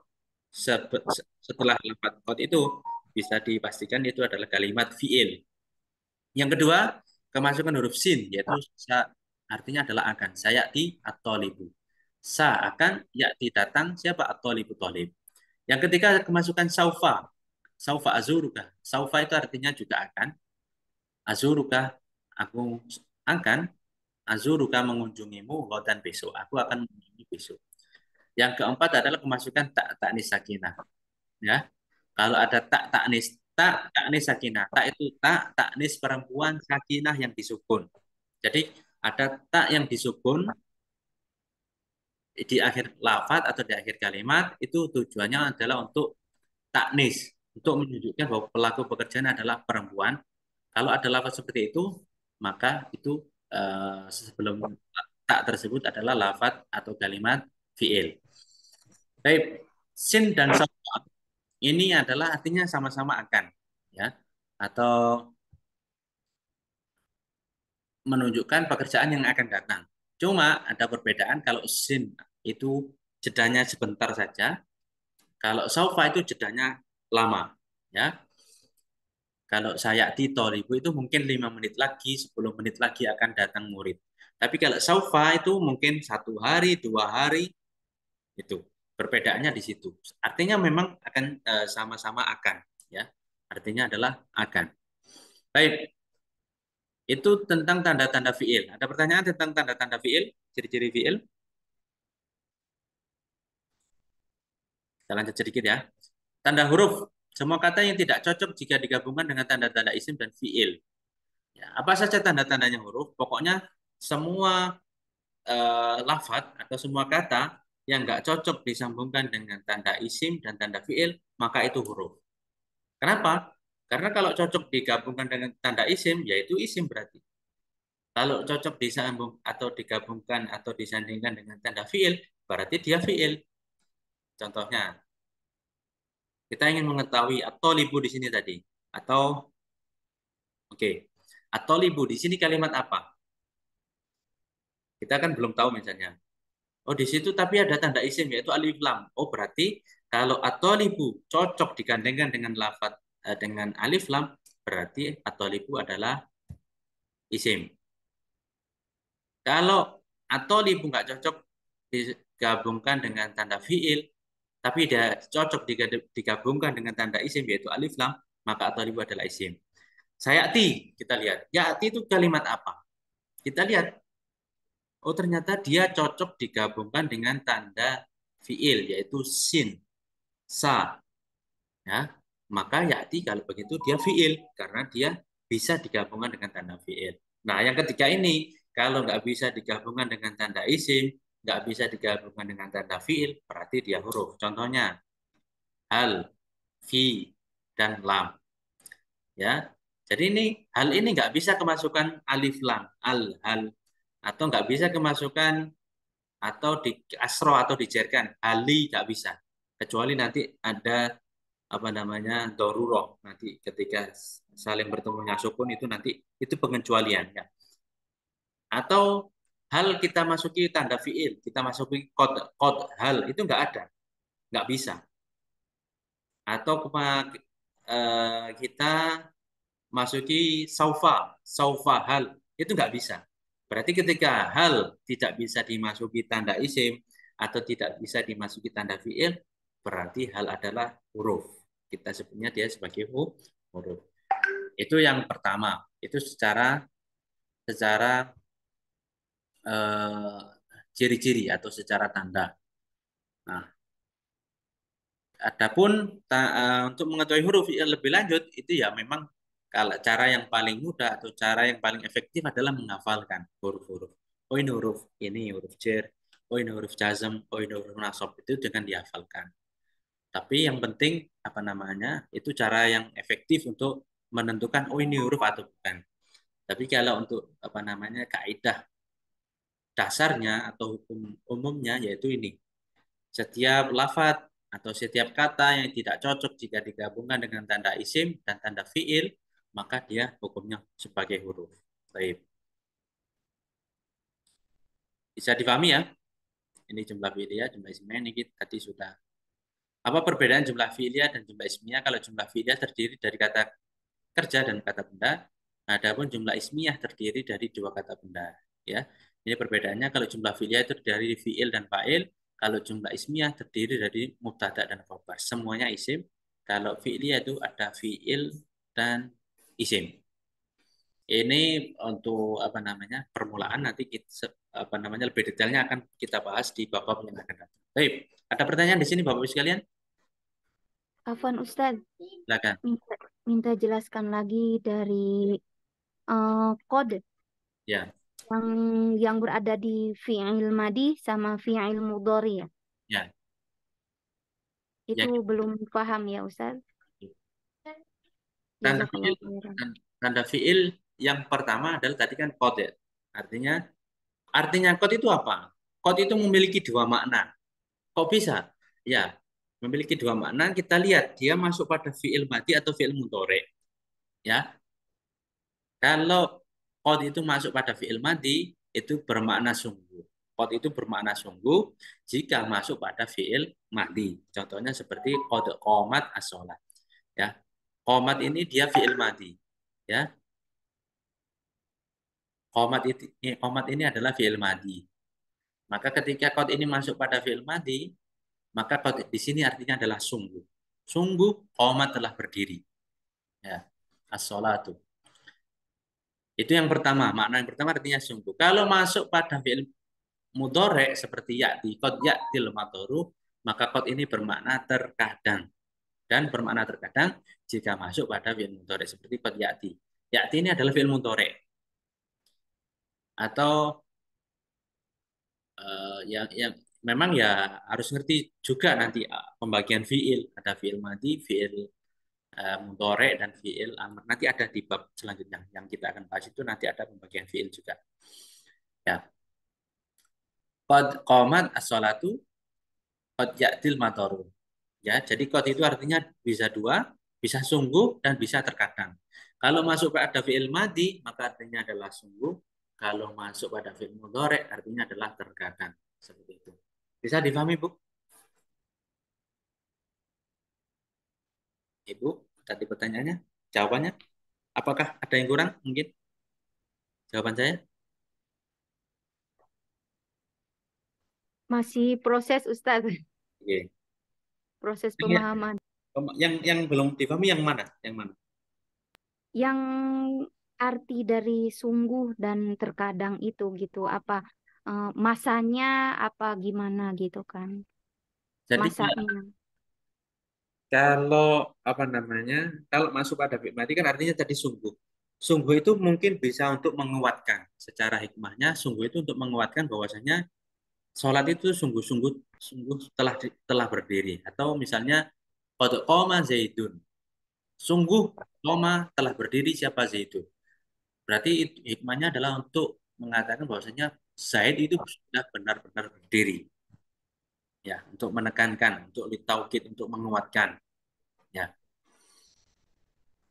setelah lafaz qad itu, bisa dipastikan itu adalah kalimat fi'il. Yang kedua, kemasukan huruf sin, yaitu artinya adalah akan. Sayati at-talibu. Sa akan, ya'ti datang, siapa at-talibu talib. Yang ketiga, kemasukan saufa. Saufa azuruka. Saufa itu artinya juga akan. Azuruka, aku akan. Azuruka mengunjungimu dan besok. Aku akan mengunjungi besok. Yang keempat adalah kemasukan taknis sakinah. Ya, kalau ada taknis sakinah. Tak itu taknis perempuan, sakinah yang disukun. Jadi ada tak yang disukun di akhir lafaz atau di akhir kalimat itu tujuannya adalah untuk taknis, untuk menunjukkan bahwa pelaku pekerjaan adalah perempuan Kalau ada lafaz seperti itu, maka itu sebelum tak tersebut adalah lafaz atau kalimat fiil. Baik, sin dan sawfa ini adalah artinya sama-sama akan, ya, atau menunjukkan pekerjaan yang akan datang. Cuma ada perbedaan kalau sin itu jedanya sebentar saja, kalau saufa itu jedanya lama, ya. Kalau saya di Tolibu itu mungkin 5 menit lagi, 10 menit lagi akan datang murid. Tapi kalau saufa itu mungkin 1 hari, 2 hari, itu perbedaannya di situ. Artinya memang akan sama-sama akan, ya. Artinya adalah akan. Baik, itu tentang tanda-tanda fiil. Ada pertanyaan tentang tanda-tanda fiil, ciri-ciri fiil? Kita lanjut sedikit ya. Tanda huruf, semua kata yang tidak cocok jika digabungkan dengan tanda-tanda isim dan fiil. Ya, apa saja tanda-tandanya huruf? Pokoknya semua lafaz atau semua kata yang nggak cocok disambungkan dengan tanda isim dan tanda fiil, maka itu huruf. Kenapa? Karena kalau cocok digabungkan dengan tanda isim, yaitu isim berarti. Kalau cocok disambung atau digabungkan atau disandingkan dengan tanda fiil, berarti dia fiil. Contohnya, kita ingin mengetahui atau libu di sini tadi. Atau, oke, atau libu di sini kalimat apa? Kita kan belum tahu misalnya. Oh, di situ tapi ada tanda isim yaitu alif lam. Oh, berarti kalau atolibu cocok digandengkan dengan lafaz dengan alif lam, berarti atolibu adalah isim. Kalau atolibu nggak cocok digabungkan dengan tanda fiil, tapi dia cocok digabungkan dengan tanda isim yaitu alif lam, maka atolibu adalah isim. Sayati, kita lihat. Yati itu kalimat apa? Kita lihat. Oh, ternyata dia cocok digabungkan dengan tanda fiil yaitu sin, sa, ya. Maka yati kalau begitu dia fiil karena dia bisa digabungkan dengan tanda fiil. Nah, yang ketiga ini kalau nggak bisa digabungkan dengan tanda isim, nggak bisa digabungkan dengan tanda fiil, berarti dia huruf. Contohnya hal, fi, dan lam. Ya, jadi hal ini nggak bisa kemasukan alif lam, hal, atau nggak bisa kemasukan atau di asro atau dijerkan hali nggak bisa, kecuali nanti ada apa namanya doruroh, nanti ketika saling bertemunya sukun itu nanti itu pengecualian, ya. Atau hal kita masuki tanda fiil, kita masuki kod hal itu nggak bisa. Atau kita masuki saufa hal itu nggak bisa. Berarti ketika hal tidak bisa dimasuki tanda isim atau tidak bisa dimasuki tanda fiil, berarti hal adalah huruf. Kita sebutnya dia sebagai huruf. Itu yang pertama. Itu secara ciri-ciri atau secara tanda. Nah, adapun untuk mengetahui huruf yang lebih lanjut itu ya memang kalau cara yang paling mudah atau cara yang paling efektif adalah menghafalkan huruf-huruf. Oh, ini huruf ini huruf jar, oh ini huruf jazm, oh ini huruf nasab, itu dengan dihafalkan. Tapi yang penting apa namanya itu cara yang efektif untuk menentukan oh ini huruf atau bukan. Tapi kalau untuk apa namanya kaidah dasarnya atau hukum umumnya yaitu ini. Setiap lafaz atau setiap kata yang tidak cocok jika digabungkan dengan tanda isim dan tanda fiil, maka dia hukumnya sebagai huruf. Baik. Bisa dipahami ya? Ini jumlah fi'liyah, jumlah ismiyah ini tadi sudah. Apa perbedaan jumlah fi'liyah dan jumlah ismiyah? Kalau jumlah fi'liyah terdiri dari kata kerja dan kata benda, adapun jumlah ismiyah terdiri dari 2 kata benda. Ya, ini perbedaannya. Kalau jumlah fi'liyah itu dari fi'il dan fa'il, kalau jumlah ismiyah terdiri dari mubtada dan khobar. Semuanya isim. Kalau fi'liyah itu ada fi'il dan isim. Ini untuk apa namanya permulaan, nanti kita apa namanya lebih detailnya akan kita bahas di bab-bab yang akan datang. Baik, ada pertanyaan di sini Bapak-Ibu sekalian? Afwan Ustadz, Silakan. minta jelaskan lagi dari kode Ya. yang berada di fi'il madi sama fi'il mudhari ya. Ya. Itu Ya. belum paham ya Ustadz. Tanda Jazakallah fi'il khairan. Tanda fiil yang pertama adalah tadi kan qad ya. Artinya qad itu apa? Qad itu memiliki dua makna. Kok bisa? Ya, memiliki dua makna. Kita lihat dia masuk pada fiil madi atau fiil mudhari. Ya, kalau qad itu masuk pada fiil madi itu bermakna sungguh. Qad itu bermakna sungguh jika masuk pada fiil madi. Contohnya seperti qad qomat as-shalah. Ya, qomat ini dia fiil madi. Ya, qomat ini adalah fiil madi. Maka ketika qad ini masuk pada fiil madi, maka qad di sini artinya adalah sungguh. Sungguh qomat telah berdiri. Ya, as-sholatu. Itu yang pertama, makna yang pertama artinya sungguh. Kalau masuk pada fi'il mudhari seperti ya'ti, qad ya'til mataru, maka qad ini bermakna terkadang. Dan bermakna terkadang jika masuk pada fi'il mudhari seperti qad ya'ti. Ya'ti ini adalah fi'il mudhari. Atau yang memang ya harus ngerti juga nanti pembagian fi'il. Ada fi'il madi, fi'il mudhari dan fi'il amr. Nanti ada di bab selanjutnya yang kita akan bahas itu nanti ada pembagian fi'il juga. Ya. Qad qamat as-sholatu qad ya'til mataru. Ya, jadi qad itu artinya bisa dua, bisa sungguh dan bisa terkadang. Kalau masuk pada fi'il madi maka artinya adalah sungguh. Kalau masuk pada fi'il mudhari artinya adalah terkadang. Seperti itu. Bisa difahami, Bu? Ibu, tadi pertanyaannya, jawabannya, apakah ada yang kurang mungkin? Jawaban saya? Masih proses Ustadz, Oke. proses pemahaman. Yang belum difahami yang mana? Yang mana? Yang arti dari sungguh dan terkadang itu gitu, apa masanya apa gimana gitu kan? Jadi Masanya. kalau apa namanya, kalau masuk pada fi'il madi kan artinya tadi sungguh. Sungguh itu mungkin bisa untuk menguatkan. Secara hikmahnya, sungguh itu untuk menguatkan bahwasanya sholat itu sungguh-sungguh sungguh telah berdiri. Atau misalnya qad qoma Zaidun. Sungguh qoma telah berdiri siapa Zaidun. Berarti hikmahnya adalah untuk mengatakan bahwasanya Zaid itu sudah benar-benar berdiri. Ya, untuk menekankan, untuk litaukid, untuk menguatkan. Ya.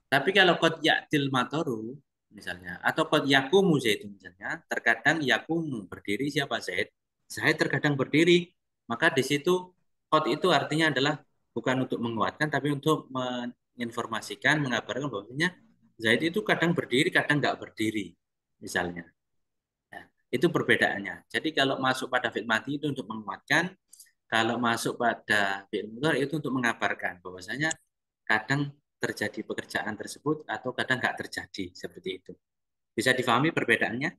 Tapi kalau qad ya'til mataru misalnya atau qad yakumu Zaidun misalnya, terkadang yakumu berdiri siapa Zaid? Zaid terkadang berdiri. Maka di situ qad itu artinya adalah bukan untuk menguatkan tapi untuk menginformasikan, mengabarkan bahwasanya Zaid itu kadang berdiri, kadang nggak berdiri misalnya. Ya, itu perbedaannya. Jadi kalau masuk pada fi'il madi itu untuk menguatkan, kalau masuk pada fi'il mudhari itu untuk mengabarkan bahwasanya kadang terjadi pekerjaan tersebut atau kadang nggak terjadi seperti itu. Bisa difahami perbedaannya?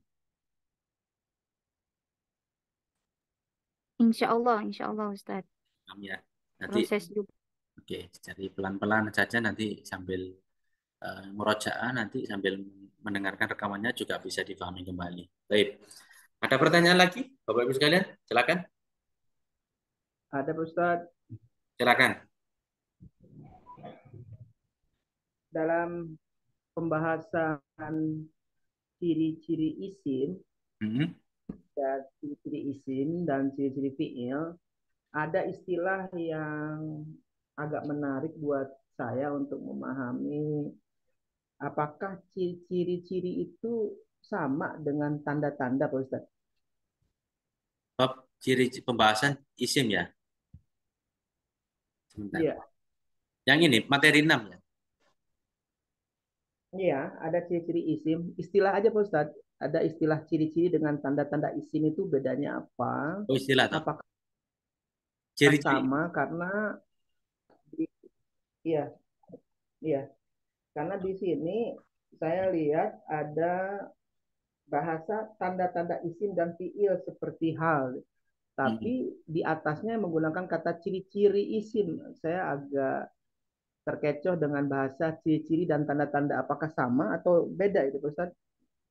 Insya Allah Ustadz. Paham ya. Nanti Proses juga. oke, jadi pelan-pelan saja nanti sambil murojaah nanti sambil mendengarkan rekamannya juga bisa difahami kembali. Baik. Ada pertanyaan lagi, Bapak Ibu sekalian? Silakan. Ada Pak Ustadz, Silakan. dalam pembahasan ciri-ciri isim Hmm. dan ciri-ciri isim dan ciri-ciri fiil, ada istilah yang agak menarik buat saya untuk memahami apakah ciri-ciri itu sama dengan tanda-tanda Pak Ustadz? Bab ciri pembahasan isim ya. Sebentar. Iya, Yang ini materi 6 ya. iya, ada ciri-ciri isim. Istilah aja Pak Ustadz. Ada istilah ciri-ciri dengan tanda-tanda isim itu bedanya apa? Oh, istilah toh. Apakah Ciri-ciri. sama? Karena iya, iya. Karena di sini saya lihat ada bahasa tanda-tanda isim dan fiil seperti hal. Hmm. Tapi di atasnya menggunakan kata ciri-ciri isim. Saya agak terkecoh dengan bahasa ciri-ciri dan tanda-tanda. Apakah sama atau beda itu Ustaz?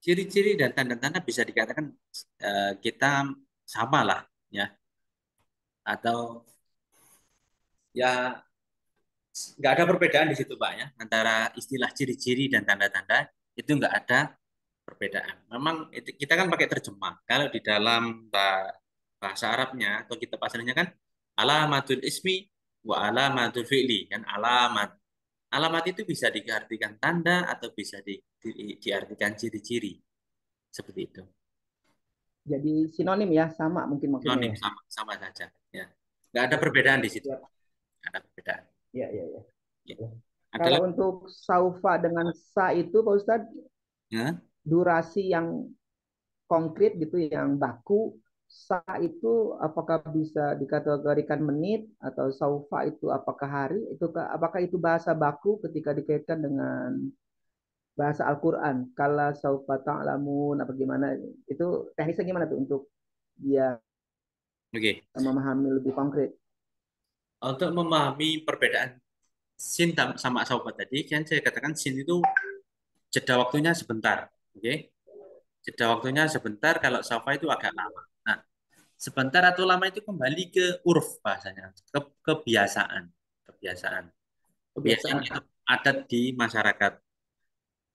Ciri-ciri dan tanda-tanda bisa dikatakan kita sama lah ya, atau ya nggak ada perbedaan di situ Pak ya antara istilah ciri-ciri dan tanda-tanda. itu nggak ada perbedaan. Memang kita kan pakai terjemah. Kalau di dalam bahasa Arabnya atau kitab aslinya kan alamatul ismi wa alamatul fi'li kan alamat. Alamat itu bisa diartikan tanda atau bisa diartikan ciri-ciri seperti itu. Jadi sinonim ya, sama mungkin maksudnya Sinonim ya. sama sama saja. Ya, nggak ada perbedaan di situ. Ya, Nggak ada perbedaan. ya, ya, ya. Ya. Kalau Adalah untuk saufa dengan sa itu Pak Ustadz, ya, durasi yang konkret gitu, yang baku, sa itu apakah bisa dikategorikan menit atau saufa itu apakah hari? Apakah itu bahasa baku ketika dikaitkan dengan bahasa Al-Quran? Kala saufa ta'lamun apa gimana? Itu teknisnya gimana tuh untuk dia oke. memahami lebih konkret? Untuk memahami perbedaan sin sama saufa tadi, kan saya katakan sin itu jeda waktunya sebentar. Oke. Jeda waktunya sebentar, kalau saufa itu agak lama. Nah, sebentar atau lama itu kembali ke uruf bahasanya, kebiasaan. Kebiasaan. Kebiasaan Kebiasaan. itu adat di masyarakat.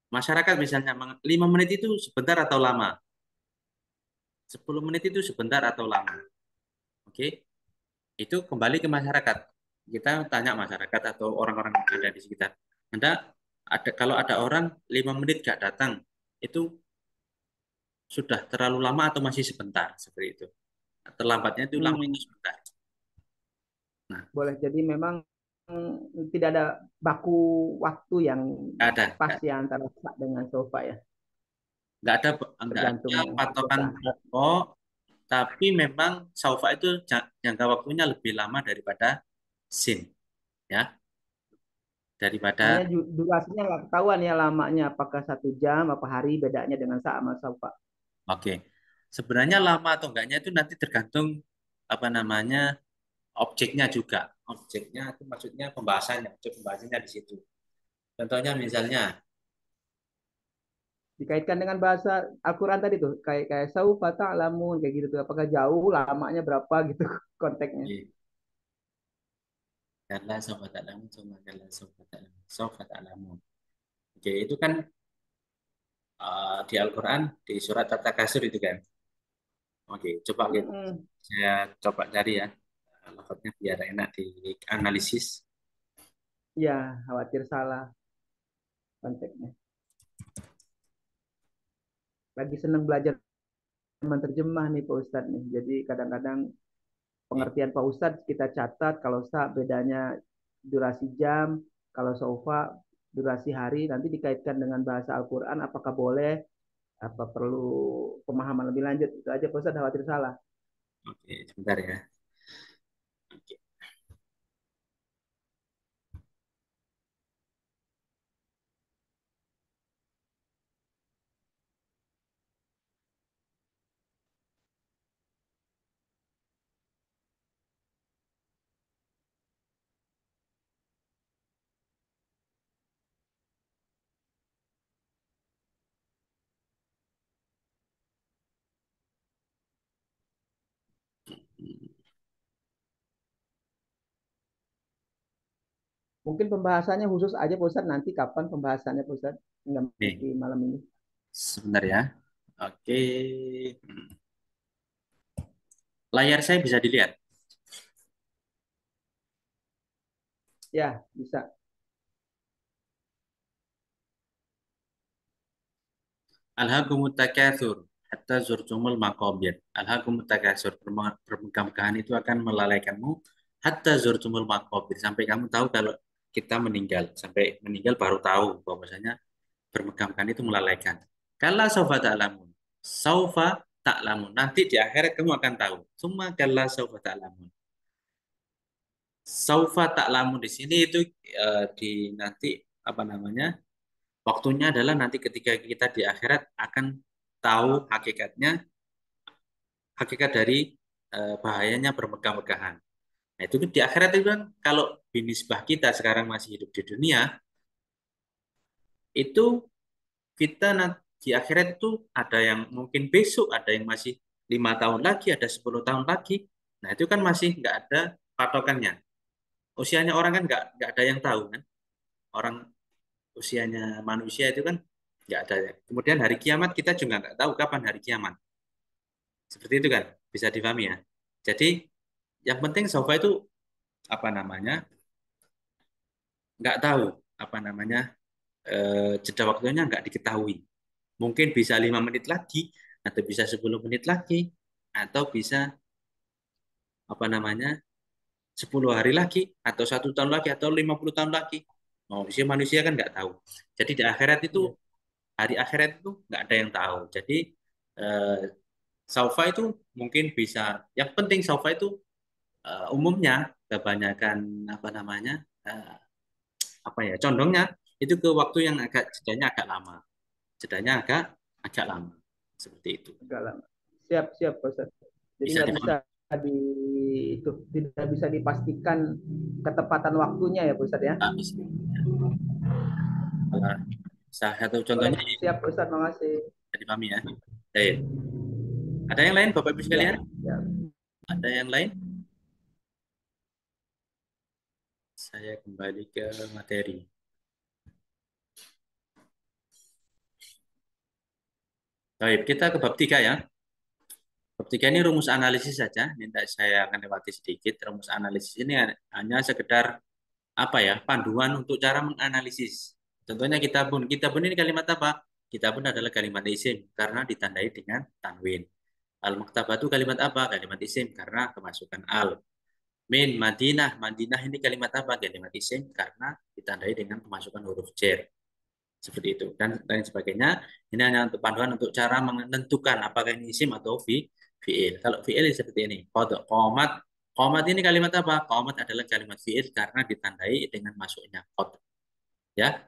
Masyarakat misalnya 5 menit itu sebentar atau lama. 10 menit itu sebentar atau lama. Oke. Itu kembali ke masyarakat. Kita tanya masyarakat atau orang-orang yang ada di sekitar. Kalau ada orang 5 menit gak datang, itu sudah terlalu lama atau masih sebentar seperti itu. Terlambatnya itu lama itu Hmm, sebentar. Nah, boleh. Jadi memang tidak ada baku waktu yang nggak ada, pas ya antara sa dengan sofa ya, nggak tergantung ada patokan kebiasaan. pokok, tapi memang saufa itu jangka waktunya lebih lama daripada sin, ya, Hanya daripada. durasinya nggak ketahuan ya lamanya, apakah 1 jam, apa hari bedanya dengan sa sama sofa. Oke, sebenarnya lama atau enggaknya itu nanti tergantung apa namanya objeknya juga. Objeknya itu maksudnya pembahasannya, objek pembahasannya di situ. Contohnya misalnya, Dikaitkan dengan bahasa Al-Quran tadi tuh, kayak kayak saufa ta'lamun kayak gitu tuh, apakah jauh lamanya berapa gitu konteksnya. kalla sawfa ta'lamun, summa kalla sawfa ta'lamun, sawfa ta'lamun. Oke, itu kan di Al-Quran di surat At-Takasur itu kan. Oke, coba Mm-mm. saya coba cari ya lafadznya biar enak dianalisis. Ya, khawatir salah konteksnya. Lagi seneng belajar menerjemah nih Pak Ustadz nih. Jadi kadang-kadang Oke. pengertian Pak Ustadz kita catat, kalau sa bedanya durasi jam, kalau sofa durasi hari, nanti dikaitkan dengan bahasa Al-Quran, apakah boleh, apa perlu pemahaman lebih lanjut. Itu aja Pak Ustadz, khawatir salah. Oke, sebentar ya. Oke. Mungkin pembahasannya khusus aja Pak Ustadz, nanti kapan pembahasannya Pak Ustadz? Enggak mesti Nih, malam ini. sebentar ya. Oke. Layar saya bisa dilihat. Ya, bisa. Alhaakumut takatsur hatta zurtumul maqabir. Alhaakumut takatsur, permegah-megahan itu akan melalaikanmu hatta zurtumul maqabir, sampai kamu tahu kalau kita meninggal, sampai meninggal baru tahu bahwasanya bermegah-megahan itu melalaikan. Kalla saufa ta'lamun. Saufa ta'lamun. Nanti di akhirat kamu akan tahu. Summa kalla saufa ta'lamun. Saufa ta'lamun di sini itu di nanti apa namanya? Waktunya adalah nanti ketika kita di akhirat akan tahu hakikat dari bahayanya bermegah-megahan. Nah, itu di akhirat itu kan kalau binisbah kita sekarang masih hidup di dunia, itu kita di akhirat itu ada yang mungkin besok, ada yang masih 5 tahun lagi, ada 10 tahun lagi. Nah, itu kan masih nggak ada patokannya. Usianya orang kan nggak ada yang tahu kan. Orang usianya manusia itu kan nggak ada. Kemudian hari kiamat kita juga nggak tahu kapan hari kiamat. Seperti itu kan, bisa dipahami ya. Jadi yang penting sofa itu apa namanya, nggak tahu apa namanya, jeda waktunya nggak diketahui. Mungkin bisa 5 menit lagi, atau bisa 10 menit lagi, atau bisa apa namanya 10 hari lagi, atau 1 tahun lagi, atau 50 tahun lagi. Manusia kan nggak tahu. Jadi di akhirat itu, Iya. hari akhirat itu nggak ada yang tahu. Jadi eh, saufa itu mungkin bisa. Yang penting saufa itu umumnya kebanyakan apa namanya, eh, apa ya, condongnya itu ke waktu yang agak jedanya agak lama. Jedanya agak agak lama. Seperti itu. Agak lama. Siap, siap, Pak Ustaz. Jadi Bisa nggak bisa dipahami. di itu tidak bisa dipastikan ketepatan waktunya ya, Pak Ustaz ya. Bisa. Salah satu contohnya Siap, Pak Ustaz, makasih. bisa dipahami ya. Baik. Ada yang lain Bapak Ibu Ya, sekalian? ya. Ada yang lain? Saya kembali ke materi. Baik, kita ke bab 3 ya. Bab 3 ini rumus analisis saja. Minta saya akan lewati sedikit. Rumus analisis ini hanya sekedar apa ya, panduan untuk cara menganalisis. Contohnya kitabun. Kitabun ini kalimat apa? Kitabun adalah kalimat isim karena ditandai dengan tanwin. Al-maktabatu kalimat apa? Kalimat isim karena kemasukan al. Min Madinah. Madinah ini kalimat apa? Kalimat isim karena ditandai dengan kemasukan huruf jar. Seperti itu dan lain sebagainya. Ini hanya untuk panduan untuk cara menentukan apakah ini isim atau fiil. Kalau fiil seperti ini, qomat. Qomat ini kalimat apa? Qomat adalah kalimat fiil karena ditandai dengan masuknya qad. Ya,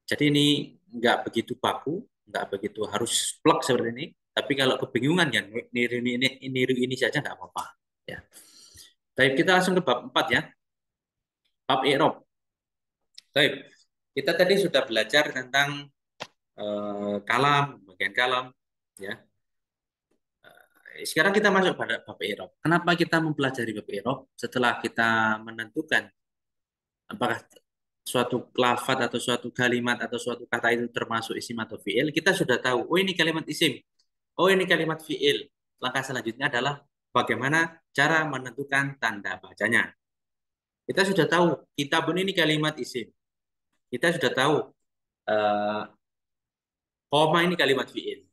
jadi ini nggak begitu baku, nggak begitu harus plek seperti ini. Tapi kalau kebingungan ya niru ini saja nggak apa-apa. Ya. Baik, kita langsung ke bab 4 ya. Bab i'rab. Baik, kita tadi sudah belajar tentang kalam, bagian kalam, ya. Sekarang kita masuk pada bab i'rab. Kenapa kita mempelajari bab i'rab? Setelah kita menentukan apakah suatu lafaz atau suatu kalimat atau suatu kata itu termasuk isim atau fiil, kita sudah tahu, oh ini kalimat isim, oh ini kalimat fiil. Langkah selanjutnya adalah bagaimana cara menentukan tanda bacanya. Kita sudah tahu, kitabun ini kalimat isim. Kita sudah tahu, eh, koma ini kalimat fiil.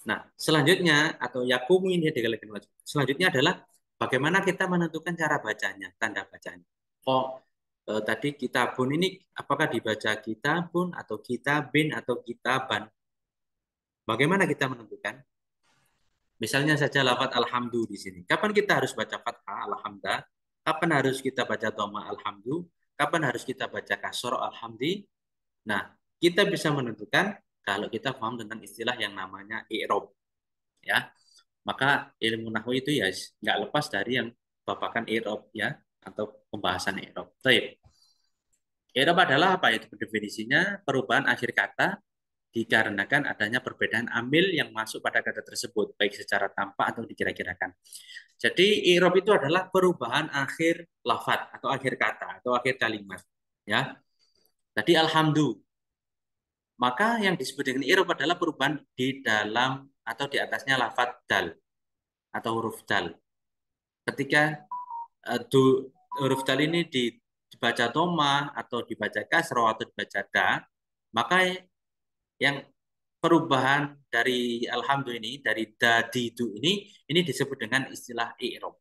Nah, selanjutnya atau yakumu ini adalah kalimat. Selanjutnya adalah bagaimana kita menentukan cara bacanya, tanda bacanya. Oh, tadi kitabun ini apakah dibaca kitabun atau kitabin atau kitaban? Bagaimana kita menentukan? Misalnya saja lafaz alhamdu di sini. Kapan kita harus baca fathah alhamda? Kapan harus kita baca dhamma alhamdu? Kapan harus kita baca kasroh alhamdi? Nah, kita bisa menentukan kalau kita paham tentang istilah yang namanya i'rab, ya. Maka ilmu nahwu itu ya nggak lepas dari yang babakan i'rab ya, atau pembahasan i'rab. Baik. I'rab adalah apa itu definisinya? Perubahan akhir kata dikarenakan adanya perbedaan amil yang masuk pada kata tersebut, baik secara tampak atau dikira-kirakan. Jadi i'rab itu adalah perubahan akhir lafaz atau akhir kata atau akhir kalimat, ya. Tadi alhamdu. Maka yang disebut dengan i'rab adalah perubahan di dalam atau di atasnya lafaz dal atau huruf dal. Ketika huruf dal ini dibaca toma atau dibaca kasro atau dibaca da, maka yang perubahan dari alhamdulillah ini, dari da di du ini disebut dengan istilah i'rab,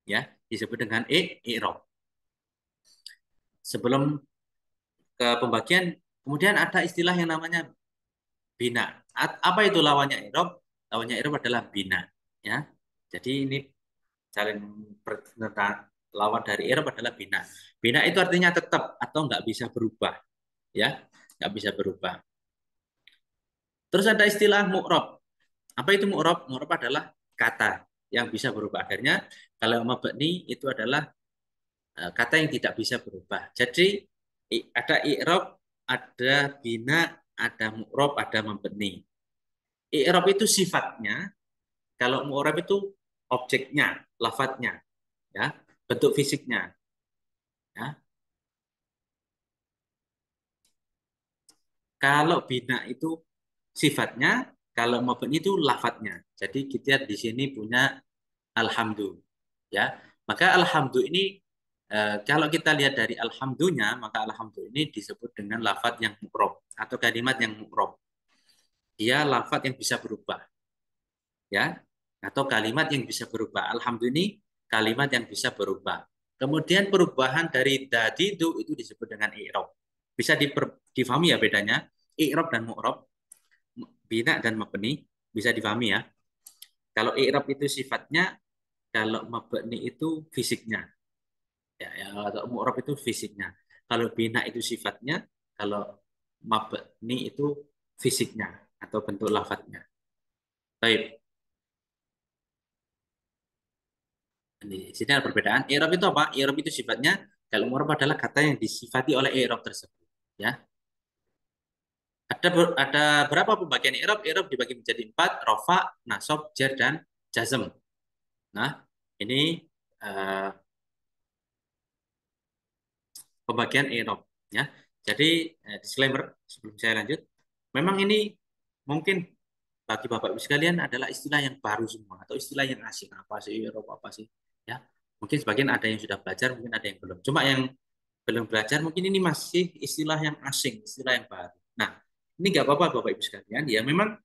ya, disebut dengan i'rab. Sebelum ke pembagian, kemudian ada istilah yang namanya bina. Apa itu lawannya i'rab? Lawannya i'rab adalah bina, ya. Jadi ini saling bertentangan. Lawan dari i'rab adalah bina. Bina itu artinya tetap atau nggak bisa berubah, ya, nggak bisa berubah. Terus ada istilah mu'rab. Apa itu mu'rab? Mu'rab adalah kata yang bisa berubah. Akhirnya kalau mabni itu adalah kata yang tidak bisa berubah. Jadi ada i'rab, ada bina, ada mu'rab, ada mabni. I'rab itu sifatnya, kalau mu'rab itu objeknya, lafadznya, ya, bentuk fisiknya, ya. Kalau bina itu sifatnya, kalau mabni itu lafadznya. Jadi kita di sini punya alhamdu, ya. Maka alhamdu ini kalau kita lihat dari alhamdunya, maka alhamdu ini disebut dengan lafadz yang mu'rob atau kalimat yang mu'rob. Dia lafadz yang bisa berubah, ya, atau kalimat yang bisa berubah. Alhamdu ini kalimat yang bisa berubah. Kemudian perubahan dari tadi itu disebut dengan i'rob. Bisa difahami ya bedanya i'rob dan mu'rob, bina dan mabni, bisa difahami ya. Kalau i'rob itu sifatnya, kalau mabni itu fisiknya. Ya, atau mu'rob itu fisiknya. Kalau bina itu sifatnya, kalau mabni itu fisiknya atau bentuk lafadznya. Baik. Di sini ada perbedaan. I'rab itu apa? I'rab itu sifatnya, kalau mu'rab adalah kata yang disifati oleh i'rab tersebut. Ya. Ada berapa pembagian i'rab? I'rab dibagi menjadi 4, rofa, nasab, jar, dan jazm. Nah, ini pembagian i'rab. Ya. Jadi, disclaimer sebelum saya lanjut. Memang ini mungkin bagi Bapak Ibu sekalian adalah istilah yang baru semua atau istilah yang asing. Apa sih i'rab, apa sih? Ya. Mungkin sebagian ada yang sudah belajar, mungkin ada yang belum. Cuma yang belum belajar mungkin ini masih istilah yang asing, istilah yang baru. Nah, ini nggak apa-apa Bapak Ibu sekalian. Ya memang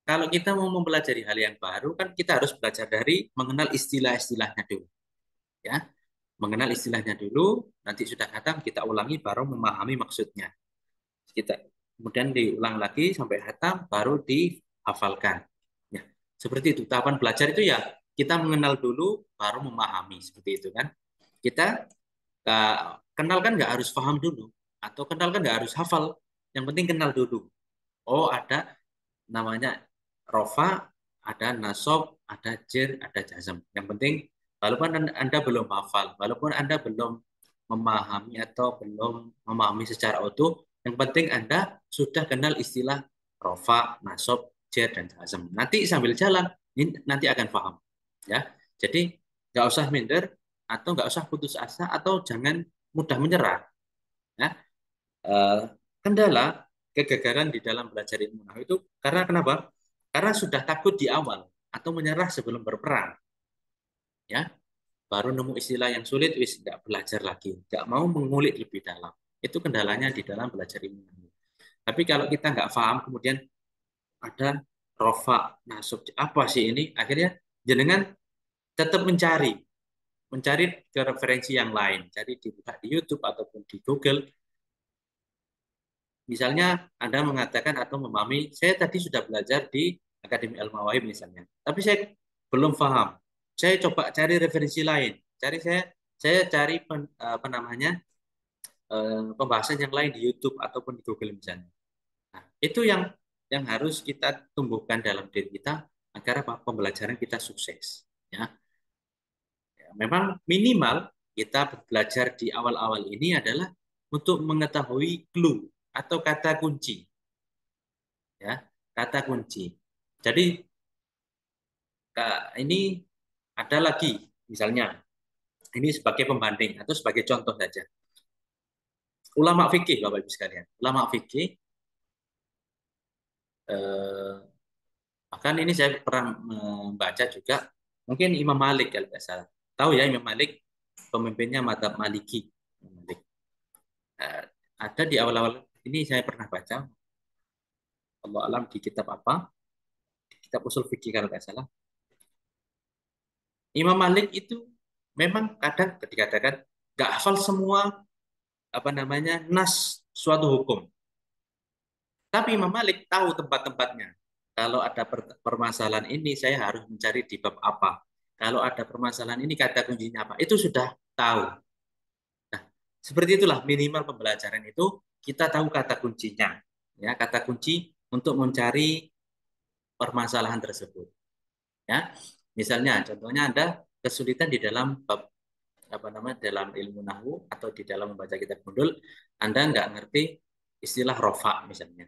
kalau kita mau mempelajari hal yang baru kan kita harus belajar dari mengenal istilah-istilahnya dulu. Ya, mengenal istilahnya dulu, nanti sudah khatam kita ulangi baru memahami maksudnya. Kita kemudian diulang lagi sampai khatam baru dihafalkan. Ya, seperti itu. Tahapan belajar itu ya kita mengenal dulu baru memahami seperti itu kan. Kita kenal kan nggak harus paham dulu, atau kenal kan nggak harus hafal, yang penting kenal dulu. Oh ada namanya rofa, ada nasob, ada jer, ada jazm. Yang penting walaupun Anda belum hafal, walaupun Anda belum memahami atau belum memahami secara utuh, yang penting Anda sudah kenal istilah rofa, nasob, jer, dan jazm. Nanti sambil jalan, nanti akan paham. Ya, jadi nggak usah minder atau nggak usah putus asa atau jangan mudah menyerah. Ya. Kendala kegagalan di dalam belajar ilmu nahwu itu karena kenapa? Karena sudah takut di awal atau menyerah sebelum berperang. Ya, baru nemu istilah yang sulit, wis nggak belajar lagi, nggak mau mengulik lebih dalam. Itu kendalanya di dalam belajar ilmu nahwu. Tapi kalau kita nggak paham, kemudian ada rofa, nasub, apa sih ini? Akhirnya jenengan tetap mencari ke referensi yang lain. Jadi dibuka di YouTube ataupun di Google. Misalnya Anda mengatakan atau memahami, saya tadi sudah belajar di Akademi Al-Mawaib misalnya, tapi saya belum paham. Saya coba cari referensi lain. Saya cari apa namanya pembahasan yang lain di YouTube ataupun di Google misalnya. Nah, itu yang harus kita tumbuhkan dalam diri kita agar pembelajaran kita sukses. Ya. Memang minimal kita belajar di awal-awal ini adalah untuk mengetahui clue atau kata kunci. Ya, kata kunci. Jadi ini ada lagi misalnya ini sebagai pembanding atau sebagai contoh saja. Ulama fikih Bapak Ibu sekalian. Ulama fikih bahkan ini saya pernah membaca juga mungkin Imam Malik kalau tidak salah. Tahu ya Imam Malik pemimpinnya mazhab Maliki. Malik. Ada di awal-awal ini saya pernah baca Allah alam di kitab apa? Di kitab usul fikih kalau tidak salah. Imam Malik itu memang kadang dikatakan nggak hafal semua apa namanya nas suatu hukum. Tapi Imam Malik tahu tempat-tempatnya. Kalau ada permasalahan ini saya harus mencari di bab apa. Kalau ada permasalahan ini kata kuncinya apa. Itu sudah tahu. Nah, seperti itulah minimal pembelajaran itu kita tahu kata kuncinya. Ya, kata kunci untuk mencari permasalahan tersebut. Ya. Misalnya contohnya Anda kesulitan di dalam bab apa namanya dalam ilmu nahwu atau di dalam membaca kitab gundul, Anda nggak ngerti istilah rofa misalnya.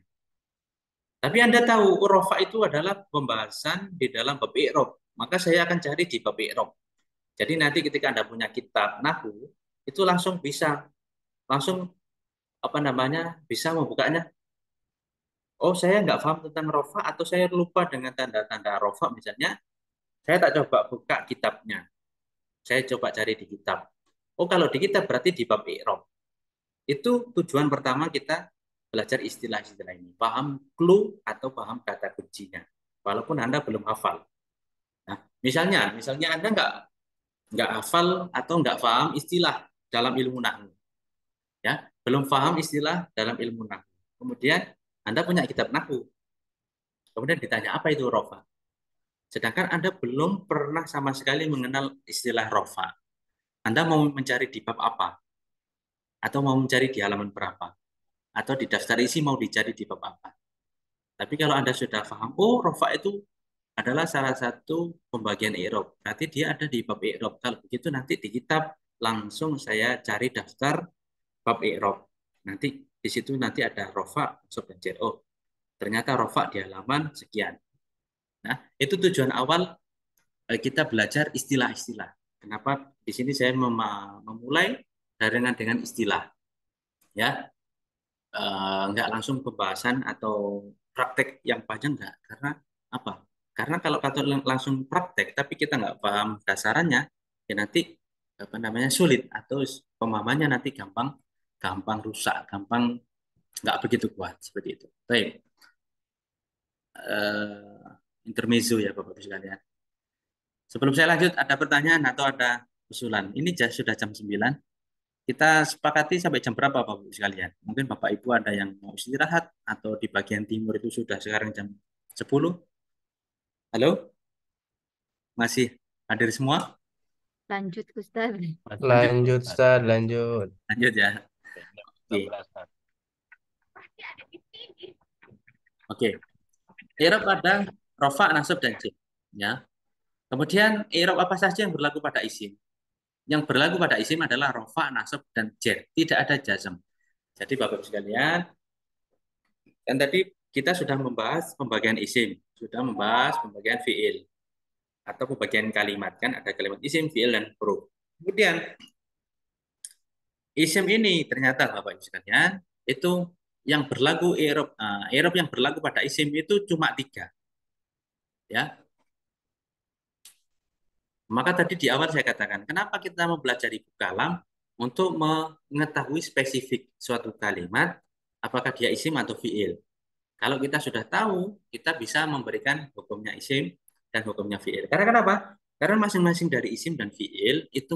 Tapi Anda tahu rofa itu adalah pembahasan di dalam bab i'rab, maka saya akan cari di bab i'rab. Jadi nanti ketika Anda punya kitab nahwu, itu langsung bisa apa namanya bisa membukanya oh saya nggak paham tentang rofa atau saya lupa dengan tanda-tanda rofa misalnya, saya tak coba buka kitabnya. Saya coba cari di kitab. Oh kalau di kitab berarti di bab i'rab. Itu tujuan pertama kita belajar istilah-istilah ini. Paham clue atau paham kata kuncinya. Walaupun Anda belum hafal. Nah, misalnya Anda nggak hafal atau nggak paham istilah dalam ilmu nahwu. Ya, belum paham istilah dalam ilmu nahwu. Kemudian Anda punya kitab nahwu. Kemudian ditanya apa itu rofa. Sedangkan Anda belum pernah sama sekali mengenal istilah rofa. Anda mau mencari di bab apa? Atau mau mencari di halaman berapa? Atau di daftar isi mau dicari di bab apa? Tapi kalau Anda sudah paham, oh rofa itu adalah salah satu pembagian i'rab. Berarti dia ada di bab i'rab. Kalau begitu nanti di kitab langsung saya cari daftar bab i'rab. Nanti di situ nanti ada rofa, mansub dan jar. Oh, ternyata rofa di halaman sekian. Nah, itu tujuan awal kita belajar istilah-istilah. Kenapa di sini saya memulai dengan istilah, ya, nggak langsung pembahasan atau praktek yang panjang nggak, karena apa? Karena kalau kata langsung praktek, tapi kita nggak paham dasarannya, ya nanti apa namanya sulit atau pemahamannya nanti gampang gampang rusak, gampang nggak begitu kuat seperti itu. Baik, intermezzo ya Bapak-Ibu sekalian. Sebelum saya lanjut, ada pertanyaan atau ada usulan? Ini sudah jam 9. Kita sepakati sampai jam berapa Bapak-Ibu sekalian? Mungkin Bapak Ibu ada yang mau istirahat atau di bagian timur itu sudah sekarang jam 10. Halo? Masih hadir semua? Lanjut Ustaz. Lanjut, Ustaz, lanjut. Lanjut ya. Oke. Oke. I'rab pada rofa, nasab dan jar. Ya. Kemudian i'rab apa saja yang berlaku pada isim? Yang berlaku pada isim adalah rofa, nasab dan jar. Tidak ada jazm. Jadi Bapak-Ibu sekalian, kan tadi kita sudah membahas pembagian isim, sudah membahas pembagian fiil atau pembagian kalimat, kan ada kalimat isim, fiil dan huruf. Kemudian isim ini ternyata Bapak Ibu sekalian itu yang berlaku i'rab yang berlaku pada isim itu cuma 3. Ya. Maka tadi di awal saya katakan, kenapa kita mempelajari kalam untuk mengetahui spesifik suatu kalimat apakah dia isim atau fiil. Kalau kita sudah tahu, kita bisa memberikan hukumnya isim dan hukumnya fiil. Karena kenapa? Karena masing-masing dari isim dan fiil itu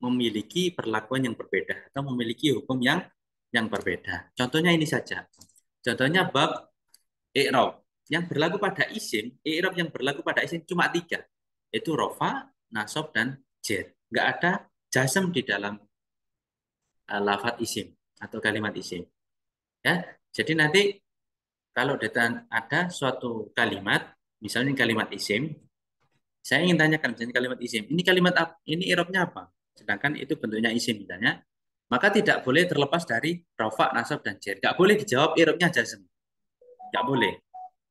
memiliki perlakuan yang berbeda atau memiliki hukum yang berbeda. Contohnya ini saja. Contohnya bab i'rab yang berlaku pada isim, i'rab yang berlaku pada isim cuma 3. Itu rofa, nasab dan jar. Nggak ada jazm di dalam lafadz isim atau kalimat isim. Ya, jadi nanti kalau ada suatu kalimat, misalnya kalimat isim, saya ingin tanyakan misalnya kalimat isim, ini kalimat apa? Ini i'rabnya apa? Sedangkan itu bentuknya isim misalnya, maka tidak boleh terlepas dari rofa, nasab dan jar. Nggak boleh dijawab i'rabnya jazm. Nggak boleh.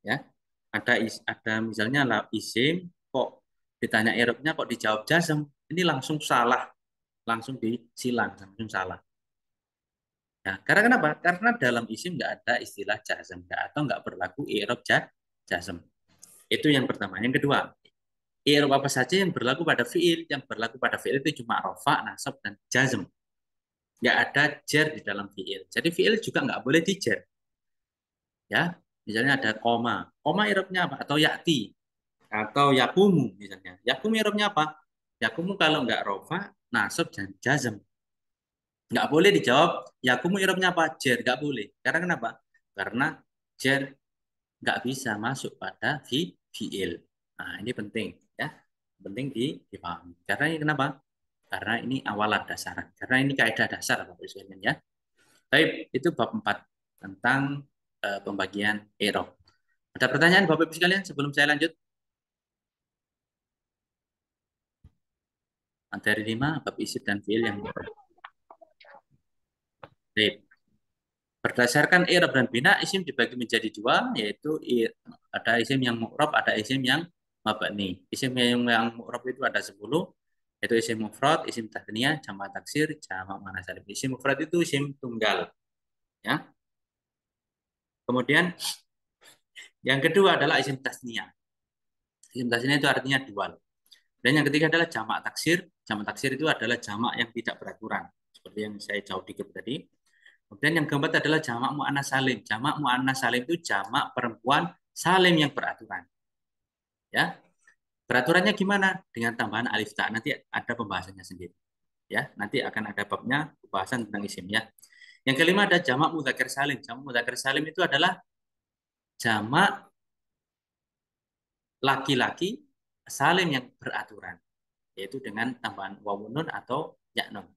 Ya, ada misalnya isim kok ditanya i'rabnya kok dijawab jazm, ini langsung salah, langsung disilang, langsung salah. Ya, karena kenapa? Karena dalam isim nggak ada istilah jazm, atau nggak berlaku i'rab jazm. Itu yang pertama. Yang kedua, i'rab apa saja yang berlaku pada fiil? Yang berlaku pada fiil itu cuma rofa, nasab, dan jazm. Nggak ada jar di dalam fiil. Jadi fiil juga nggak boleh dijar. Ya, misalnya ada koma. Koma i'rabnya apa? Atau yakti. Atau yakumu misalnya. Yakumu i'rabnya apa? Yakumu kalau nggak rofa, nasab, dan jazm. Nggak boleh dijawab, yakumu i'rabnya apa? Jar. Nggak boleh. Karena kenapa? Karena jar nggak bisa masuk pada fiil. Nah, ini penting ya. Penting dipahami. Karena ini kenapa? Karena ini awalan dasaran. Karena ini kaidah dasar Bapak Ibu sekalian ya. Baik, itu bab 4 tentang pembagian i'rab. Ada pertanyaan Bapak Ibu sekalian sebelum saya lanjut? Materi 5 bab isim dan fiil yang baik. Berdasarkan i'rab dan bina, isim dibagi menjadi 2, yaitu ada isim yang mu'rab, ada isim yang mabni. Isim yang mu'rab itu ada 10, yaitu isim mufrad, isim tathniyah, jamak taksir, jamak muannats salim. Isim mufrad itu isim tunggal. Ya. Kemudian yang kedua adalah isim tasniyah. Isim tasniyah itu artinya dual. Dan yang ketiga adalah jamak taksir. Jamak taksir itu adalah jamak yang tidak beraturan. Seperti yang saya jauh dikit tadi. Kemudian yang keempat adalah jamak mu'annas salim. Jamak mu'annas salim itu jamak perempuan salim yang beraturan. Ya, peraturannya gimana? Dengan tambahan alif ta. Nanti ada pembahasannya sendiri. Ya, nanti akan ada babnya pembahasan tentang isim ya. Yang kelima ada jamak mudzakkar salim. Jamak mudzakkar salim itu adalah jamak laki-laki salim yang beraturan, yaitu dengan tambahan wawun nun atau ya nun.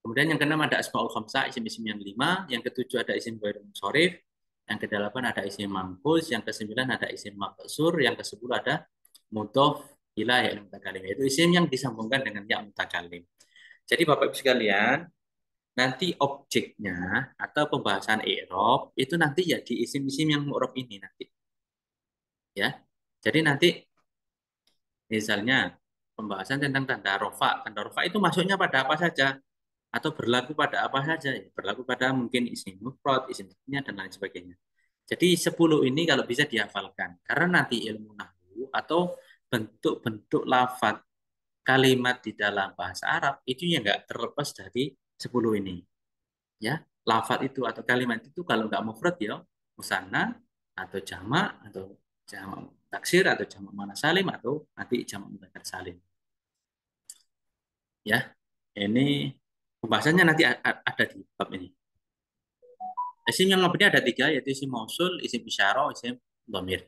Kemudian yang keenam ada asmaul khamsah, isim-isim yang lima. Yang ketujuh ada isim ghairun munsharif. Yang kedelapan ada isim manqus. Yang kesembilan ada isim maqsur. Yang kesepuluh ada mudhof ila ya mutakalim. Itu isim yang disambungkan dengan ya mutakalim. Jadi Bapak Ibu sekalian, nanti objeknya atau pembahasan i'rab itu nanti ya di isim-isim yang mu'rab ini nanti. Ya. Jadi nanti misalnya pembahasan tentang tanda rofa. Tanda rofa itu masuknya pada apa saja? Atau berlaku pada apa saja? Berlaku pada mungkin isim mufrad, isim tasniyah dan lain sebagainya. Jadi 10 ini kalau bisa dihafalkan. Karena nanti ilmu nahwu atau bentuk-bentuk lafaz kalimat di dalam bahasa Arab itu ya nggak terlepas dari 10 ini. Ya, lafaz itu atau kalimat itu kalau nggak mufrad ya musanna atau jamak atau jamak taksir atau jamak muannas salim atau nanti jamak mudzakkar salim. Ya, ini pembahasannya nanti ada di bab ini. Isim yang mabni ada 3, yaitu isim mausul, isim isyarah, isim dhamir.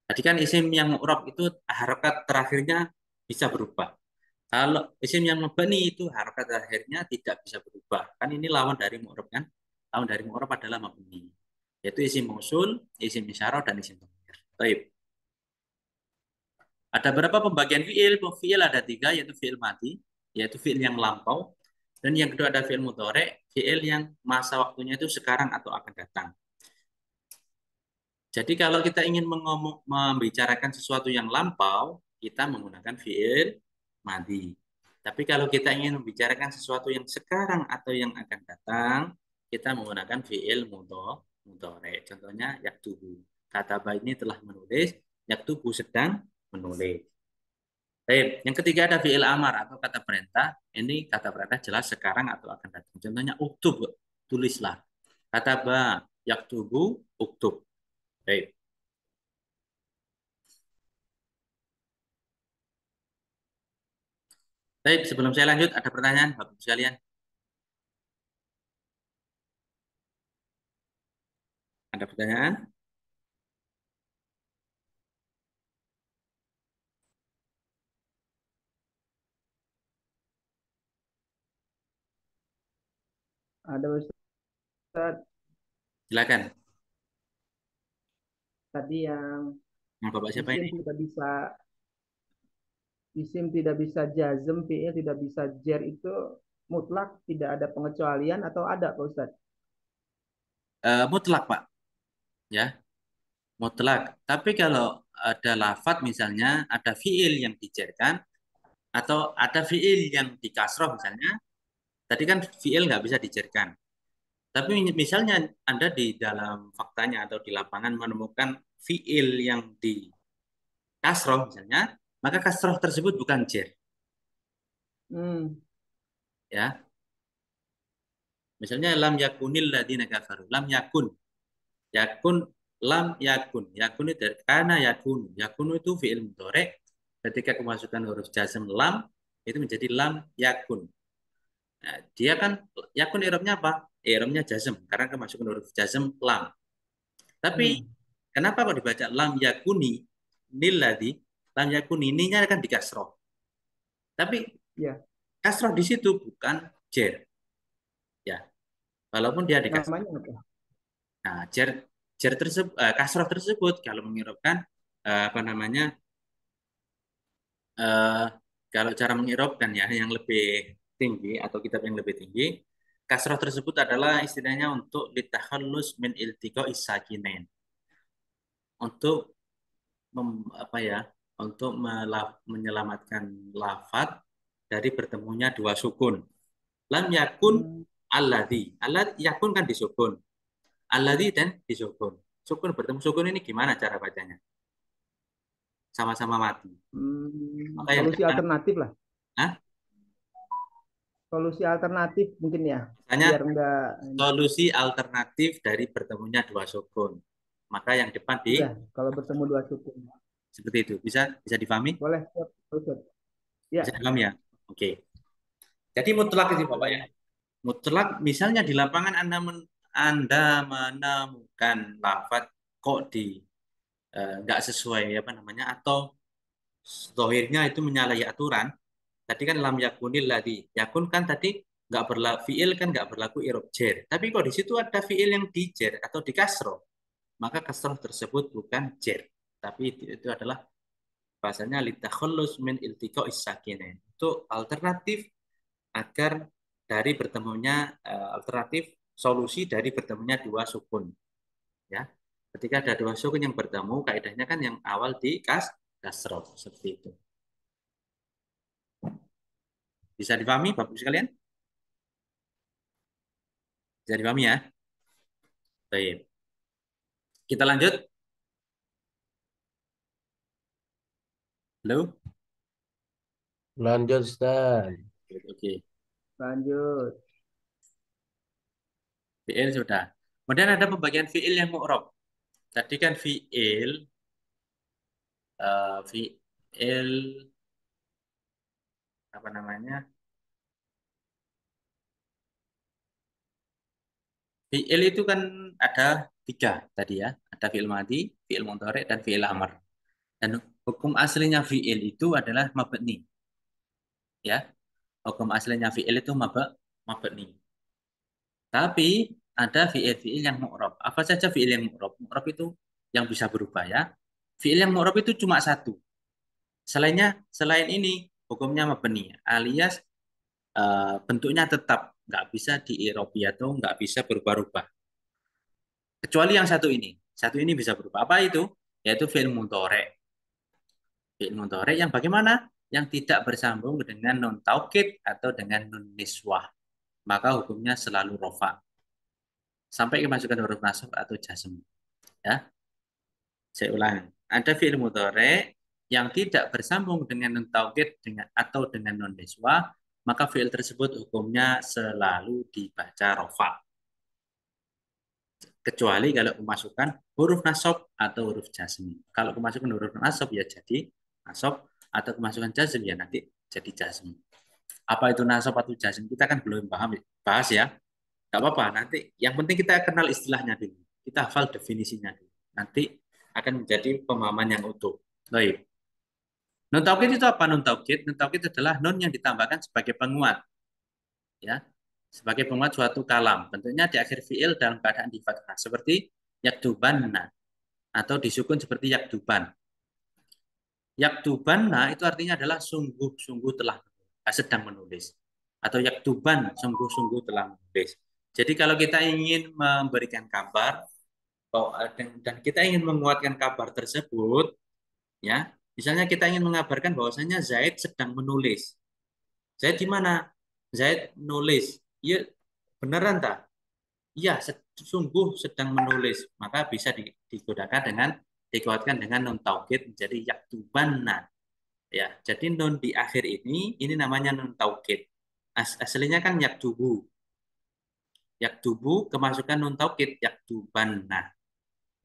Tadi kan isim yang mu'rab itu harokat terakhirnya bisa berubah. Kalau isim yang mabni itu harokat terakhirnya tidak bisa berubah. Kan ini lawan dari mu'rab kan? Lawan dari mu'rab adalah mabni. Yaitu isim mausul, isim isyarah, dan isim dhamir. Baik. Ada berapa pembagian fi'il? Fi'il ada 3, yaitu fi'il mati, yaitu fi'il yang lampau. Dan yang kedua ada fi'il mudhari, fi'il yang masa waktunya itu sekarang atau akan datang. Jadi kalau kita ingin membicarakan sesuatu yang lampau, kita menggunakan fi'il madhi. Tapi kalau kita ingin membicarakan sesuatu yang sekarang atau yang akan datang, kita menggunakan fi'il mudhari. Contohnya yaktubu. Kataba ini telah menulis, yaktubu sedang menulis. Baik, yang ketiga ada fi'il amar atau kata perintah. Ini kata perintah jelas sekarang atau akan datang. Contohnya uktub, tulislah. Kataba yaktubu, uktub. Baik. Baik, sebelum saya lanjut, ada pertanyaan Bapak sekalian? Ada pertanyaan? Ada Ustaz, Silakan. tadi yang Nah, Bapak siapa ini? isim tidak bisa jazm, fi'il tidak bisa jer itu mutlak tidak ada pengecualian atau ada Pak Ustaz? Mutlak, Pak. Ya, mutlak. Tapi kalau ada lafadz misalnya, ada fi'il yang dijerkan, atau ada fi'il yang dikasroh misalnya, tadi kan fi'il nggak bisa dijerkan. Tapi misalnya Anda di dalam faktanya atau di lapangan menemukan fi'il yang di kasroh misalnya, maka kasroh tersebut bukan jer. Ya. Misalnya lam yakunil ladina kafaru. Lam yakun. Yakun, lam yakun. Yakun itu dari kana yakun. Yakun itu fi'il mudhari. Ketika kemasukan huruf jazm lam, itu menjadi lam yakun. Nah, dia kan yakun i'rabnya apa? I'rabnya jazm karena kemasukan huruf jazm lam. Tapi kenapa kok dibaca lam yakuni nilladzi? Lam yakuni ininya kan di kasroh. Tapi ya, kasroh di situ bukan jer. Ya. Walaupun dia di kasroh. namanya apa? Nah, jer tersebut kasroh tersebut kalau mengirobkan apa namanya? Kalau cara mengirobkan ya yang lebih tinggi atau kitab yang lebih tinggi, kasroh tersebut adalah istilahnya untuk litakhallus min iltiqo isakinain. Untuk apa ya? Untuk menyelamatkan lafaz dari bertemunya dua sukun. Lam yakun alladzi. Alladzi yakun kan disukun. Alladzi dan disukun. Sukun bertemu sukun ini gimana cara bacanya? Sama-sama mati. Maka yang Solusi depan, alternatif lah. nah, Solusi alternatif mungkin ya. misalnya Biar enggak, solusi alternatif dari bertemunya dua sukun. Maka yang depan di iya, kalau bertemu dua sukun. seperti itu. Bisa bisa dipahami? Boleh, siap, Ustaz. Ya, Bisa dipahami ya? Oke. Jadi mutlak itu Bapak ya. Mutlak misalnya di lapangan Anda menemukan lafaz kok di nggak sesuai apa namanya atau zahirnya itu menyalahi aturan. Tadi kan lam yakunil ladzi. Yakun kan tadi nggak berlaku fiil kan nggak berlaku i'rab jer. Tapi kok di situ ada fiil yang di jer atau di kasro, maka kasroh tersebut bukan jer. Tapi itu adalah bahasanya litakhallus min iltiqa'is sakinain. Itu alternatif agar dari bertemunya alternatif solusi dari bertemunya dua sukun. Ya. Ketika ada dua sukun yang bertemu, kaidahnya kan yang awal di kasroh seperti itu. Bisa dipahami Bapak Ibu sekalian? Bisa dipahami ya? Baik. Kita lanjut. Halo? Lanjut, Ustaz. Oke. lanjut. Fi'il sudah. Kemudian ada pembagian fi'il yang mu'rab. Tadi kan fi'il apa namanya? Fi'il itu kan ada tiga tadi ya. Ada fi'il madhi, fi'il mudhari, dan fi'il amr. Dan hukum aslinya fi'il itu adalah mabni. Ya, hukum aslinya fi'il itu mabni. Tapi ada fi'il-fi'il yang mu'rab. Apa saja fi'il yang mu'rab? Mu'rab itu yang bisa berubah ya. Fi'il yang mu'rab itu cuma satu. Selain ini hukumnya mabni alias bentuknya tetap nggak bisa di-i'rabi atau nggak bisa berubah-ubah. Kecuali yang satu ini. Satu ini bisa berubah. Apa itu? Yaitu fi'il mudhari. Fi'il mudhari yang bagaimana? Yang tidak bersambung dengan nun taukid atau dengan nun niswah. Maka hukumnya selalu rofa. Sampai kemasukan huruf nasab atau jazm. Ya. Saya ulang. Ada fi'il mudhari yang tidak bersambung dengan nun taukid atau dengan nun niswah, maka fi'il tersebut hukumnya selalu dibaca rofa. Kecuali kalau kemasukan huruf nasab atau huruf jazm. Kalau kemasukan huruf nasab ya jadi nasab, atau kemasukan jazm ya nanti jadi jazm. Apa itu nasab atau jazm? Kita kan belum bahas ya. Gak apa-apa, nanti yang penting kita kenal istilahnya dulu. Kita hafal definisinya dulu. Nanti akan menjadi pemahaman yang utuh. Baik. Nun taukid itu apa nun taukid? Nun taukid adalah nun yang ditambahkan sebagai penguat. Ya, sebagai penguat suatu kalam. Tentunya di akhir fiil dalam keadaan di fathah. Seperti yaktubanna. Atau disukun seperti yaktuban. Yaktubanna itu artinya adalah sungguh-sungguh telah sedang menulis. Atau yaktuban, sungguh-sungguh telah menulis. Jadi kalau kita ingin memberikan kabar, dan kita ingin menguatkan kabar tersebut, ya, misalnya kita ingin mengabarkan bahwasanya Zaid sedang menulis. Zaid di mana? Zaid nulis. Iya, beneran tak? Iya, sungguh sedang menulis. Maka bisa digunakan dengan dikuatkan dengan nun taukid menjadi yaktubanna. Ya, jadi nun di akhir ini namanya nun taukid. Aslinya kan yaktubu. Yaktubu kemasukan nun taukid yaktubanna.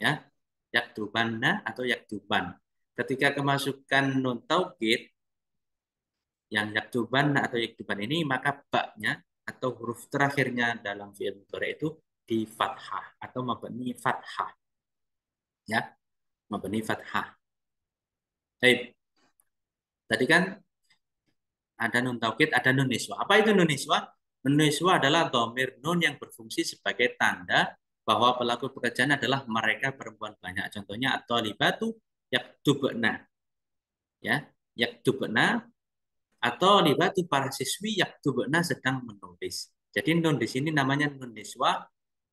Ya, yaktubanna atau yaktuban. Ketika kemasukan nun taukid yang yaktubanna atau yaktuban ini, maka baknya atau huruf terakhirnya dalam fi'il mudhari itu di fathah atau mabni fathah. Ya, mabni fathah. Baik. Tadi kan ada nun taukid, ada nun niswa. Apa itu nun niswa? Nun niswa adalah dhamir nun yang berfungsi sebagai tanda bahwa pelaku pekerjaan adalah mereka perempuan banyak. Contohnya at-thalibatu yaktubna. Ya, yaktubna atau libatu para siswi yaktubna sedang menulis. Jadi nun di sini namanya nun niswa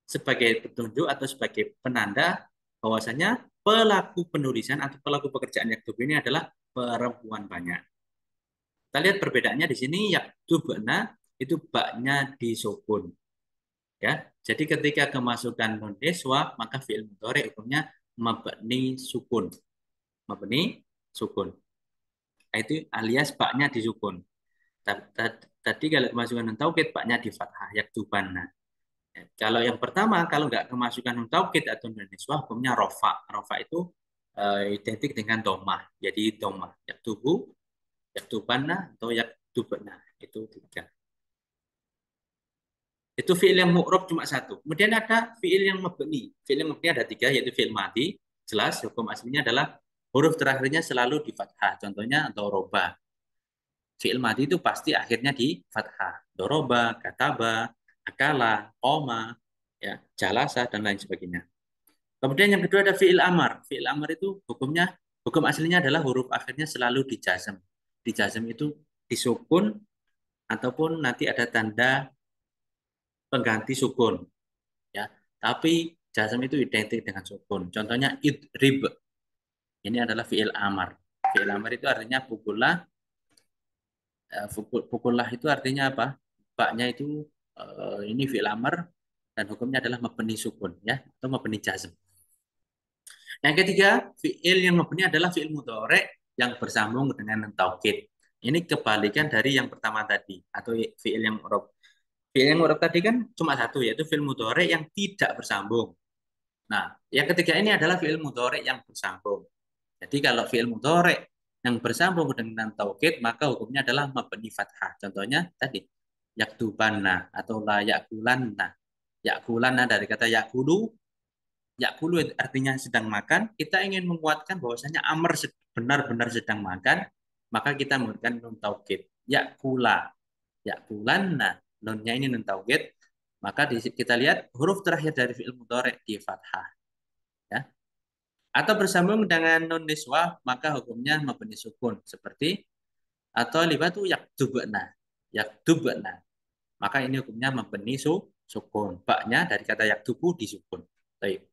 sebagai petunjuk atau sebagai penanda bahwasanya pelaku penulisan atau pelaku pekerjaan yaktub ini adalah perempuan banyak. Kita lihat perbedaannya di sini yaktubna itu baknya disukun. Ya, Jadi ketika kemasukan nun niswa, maka fi'il mudhari hukumnya mabni sukun. Mabni sukun. Itu alias baknya disukun. Tadi kalau kemasukan nun taukid, baknya di fathah, yaktubanna. Kalau yang pertama, kalau nggak kemasukan nun taukid atau nun niswa, hukumnya rofa. Rofa itu identik dengan domah. Jadi domah. Yaktubu, yaktubanna, atau yaktubna. Itu tiga. Itu fi'il yang mu'rab cuma satu. Kemudian ada fi'il yang mabni. Fi'il yang mabni ada tiga, yaitu fi'il madi. Jelas, hukum aslinya adalah huruf terakhirnya selalu di fathah. Contohnya doroba. Fi'il madi itu pasti akhirnya di fathah. Doroba, kataba, akala, koma, ya, jalasa, dan lain sebagainya. Kemudian yang kedua ada fi'il amar. Fi'il amar itu hukum aslinya adalah huruf akhirnya selalu di jazm. Di jazm itu disukun ataupun nanti ada tanda pengganti sukun, ya. Tapi jazm itu identik dengan sukun. Contohnya idrib. Ini adalah fi'il amar. Fi'il amar itu artinya pukullah. Pukullah itu artinya apa? Baknya itu ini fi'il amar dan hukumnya adalah mabni sukun, ya, atau mabni jazm. Yang ketiga, fi'il yang mabni adalah fi'il mudhari yang bersambung dengan taukid. Ini kebalikan dari yang pertama tadi, atau fi'il yang mu'rab. Fi'il yang mu'rab tadi kan cuma satu, yaitu fi'il mudhari yang tidak bersambung. Nah, yang ketiga ini adalah fi'il mudhari yang bersambung. Jadi kalau fi'il mudhari yang bersambung dengan taukid, maka hukumnya adalah mabni fathah. Contohnya tadi, yaktubanna atau la yakulanna. Yakulanna dari kata yakulu. Yakulu artinya sedang makan. Kita ingin menguatkan bahwasanya amr benar-benar sedang makan, maka kita menggunakan nun taukid. Yakula. Yakulanna. Nunnya ini nun taukid. Maka kita lihat huruf terakhir dari fi'il mudhari di fathah. Ya. Atau bersambung dengan nun niswah, maka hukumnya mabni sukun. Seperti atau libatu yaktubna. Yaktubna. Maka ini hukumnya mabni sukun. Baknya dari kata yaktubu disukun. Baik.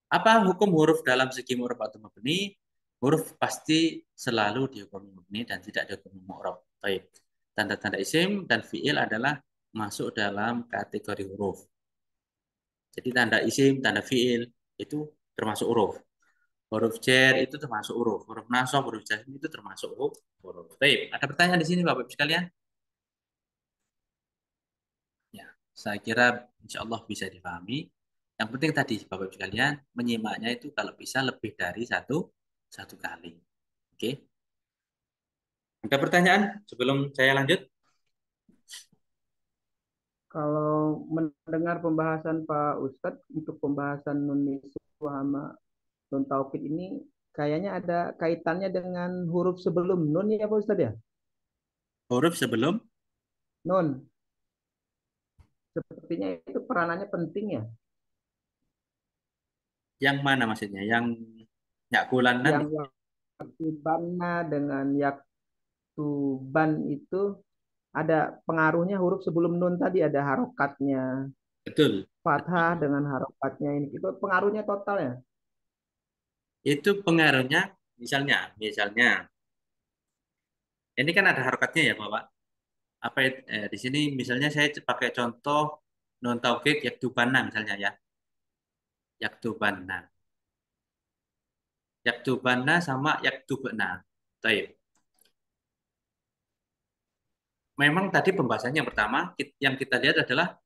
Apa hukum huruf dalam segi mu'rab atau mabni? Huruf pasti selalu dihukumi mabni dan tidak dihukumi mu'rab. Baik. Tanda-tanda isim dan fi'il adalah masuk dalam kategori huruf. Jadi tanda isim, tanda fi'il itu termasuk huruf. Huruf jar itu termasuk huruf. Huruf nasab, huruf jazm itu termasuk huruf. Baik, ada pertanyaan di sini Bapak Ibu sekalian? Ya, saya kira insya Allah bisa dipahami. Yang penting tadi Bapak Ibu sekalian menyimaknya itu kalau bisa lebih dari satu kali. Oke. Ada pertanyaan sebelum saya lanjut? Kalau mendengar pembahasan Pak Ustadz untuk pembahasan nun niswa sama nun taukid ini kayaknya ada kaitannya dengan huruf sebelum nun ya Pak Ustadz ya? Huruf sebelum Nun. Sepertinya itu peranannya penting ya. yang mana maksudnya? Yang yakulanan Yang yaktubanna dengan yaktuban itu ada pengaruhnya huruf sebelum nun tadi, ada harokatnya. betul. Fathah dengan harokatnya ini. Itu pengaruhnya total ya. Itu pengaruhnya misalnya ini kan ada harokatnya ya Bapak. Di sini misalnya saya pakai contoh nun taukid yaktubana misalnya ya. Yaktubana. Yaktubana sama yaktubna. Baik. Memang tadi pembahasannya yang pertama yang kita lihat adalah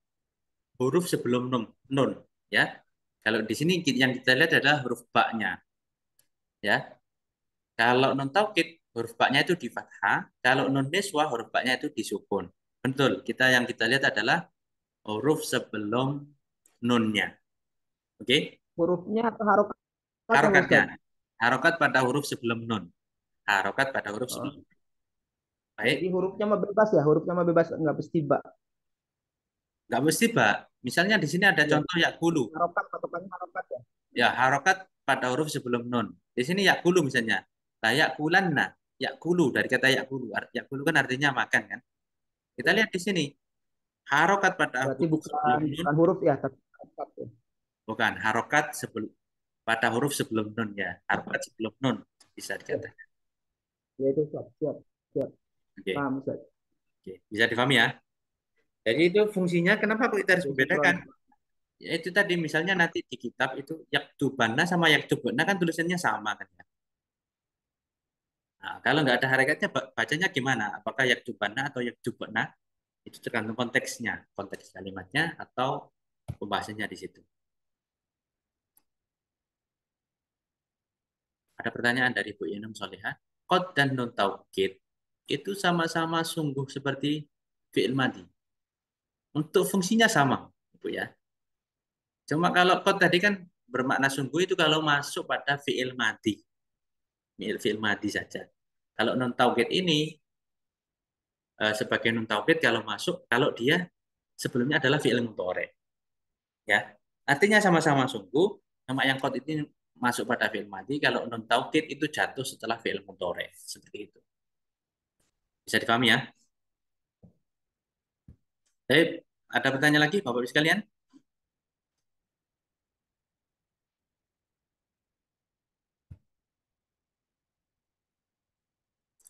huruf sebelum nun ya. Kalau di sini yang kita lihat adalah huruf ba-nya. Ya. Kalau nun taukid huruf ba-nya itu di fathah, kalau nun niswah huruf ba-nya itu disukun. Betul, yang kita lihat adalah huruf sebelum nunnya. Oke? Hurufnya atau harokatnya Harokatnya. Ustadz? Harokat pada huruf sebelum nun. Harokat pada huruf Oh, sebelum. jadi Baik, hurufnya mah bebas ya, hurufnya mah bebas, nggak mesti ba. nggak mesti, Pak. Misalnya di sini ada Ya, contoh yakulu. harokat patokannya harokat ya. Ya, harokat pada huruf sebelum nun. Di sini yakulu misalnya. Nah, yakulanna. Yakulu dari kata yakulu. Yakulu kan artinya makan kan. Kita lihat di sini. Harokat pada Berarti huruf sebelum nun. bukan huruf ya, tapi harokat ya. Bukan. Harokat pada huruf sebelum nun ya. Harokat sebelum nun. Bisa Ya, dikatakan. ya itu siap, siap, siap. Oke. Paham Ustadz. Oke. Bisa difahami ya? Jadi itu fungsinya kenapa kok kita harus Fungsi membedakan? Ya itu tadi misalnya nanti di kitab itu yaktubana sama yaktubuna kan tulisannya sama kan ya. Nah, kalau nggak ada harakatnya bacanya gimana? Apakah yaktubana atau yaktubuna? Itu tergantung konteksnya, konteks kalimatnya atau pembahasannya di situ. Ada pertanyaan dari Bu Yenum Solihah. Qad dan nun taukid itu sama-sama sungguh seperti fi'il madhi. Untuk fungsinya sama, Bu ya. Cuma kalau qad tadi kan bermakna sungguh itu kalau masuk pada fi'il madhi. Fi'il madhi saja. Kalau nun taukid ini sebagai nun taukid kalau masuk kalau dia sebelumnya adalah fi'il mudhari. Ya. Artinya sama-sama sungguh, sama yang qad ini masuk pada fi'il madhi, kalau nun taukid itu jatuh setelah fi'il mudhari. Seperti itu. Bisa dipahami ya? Baik, ada pertanyaan lagi Bapak Ibu sekalian?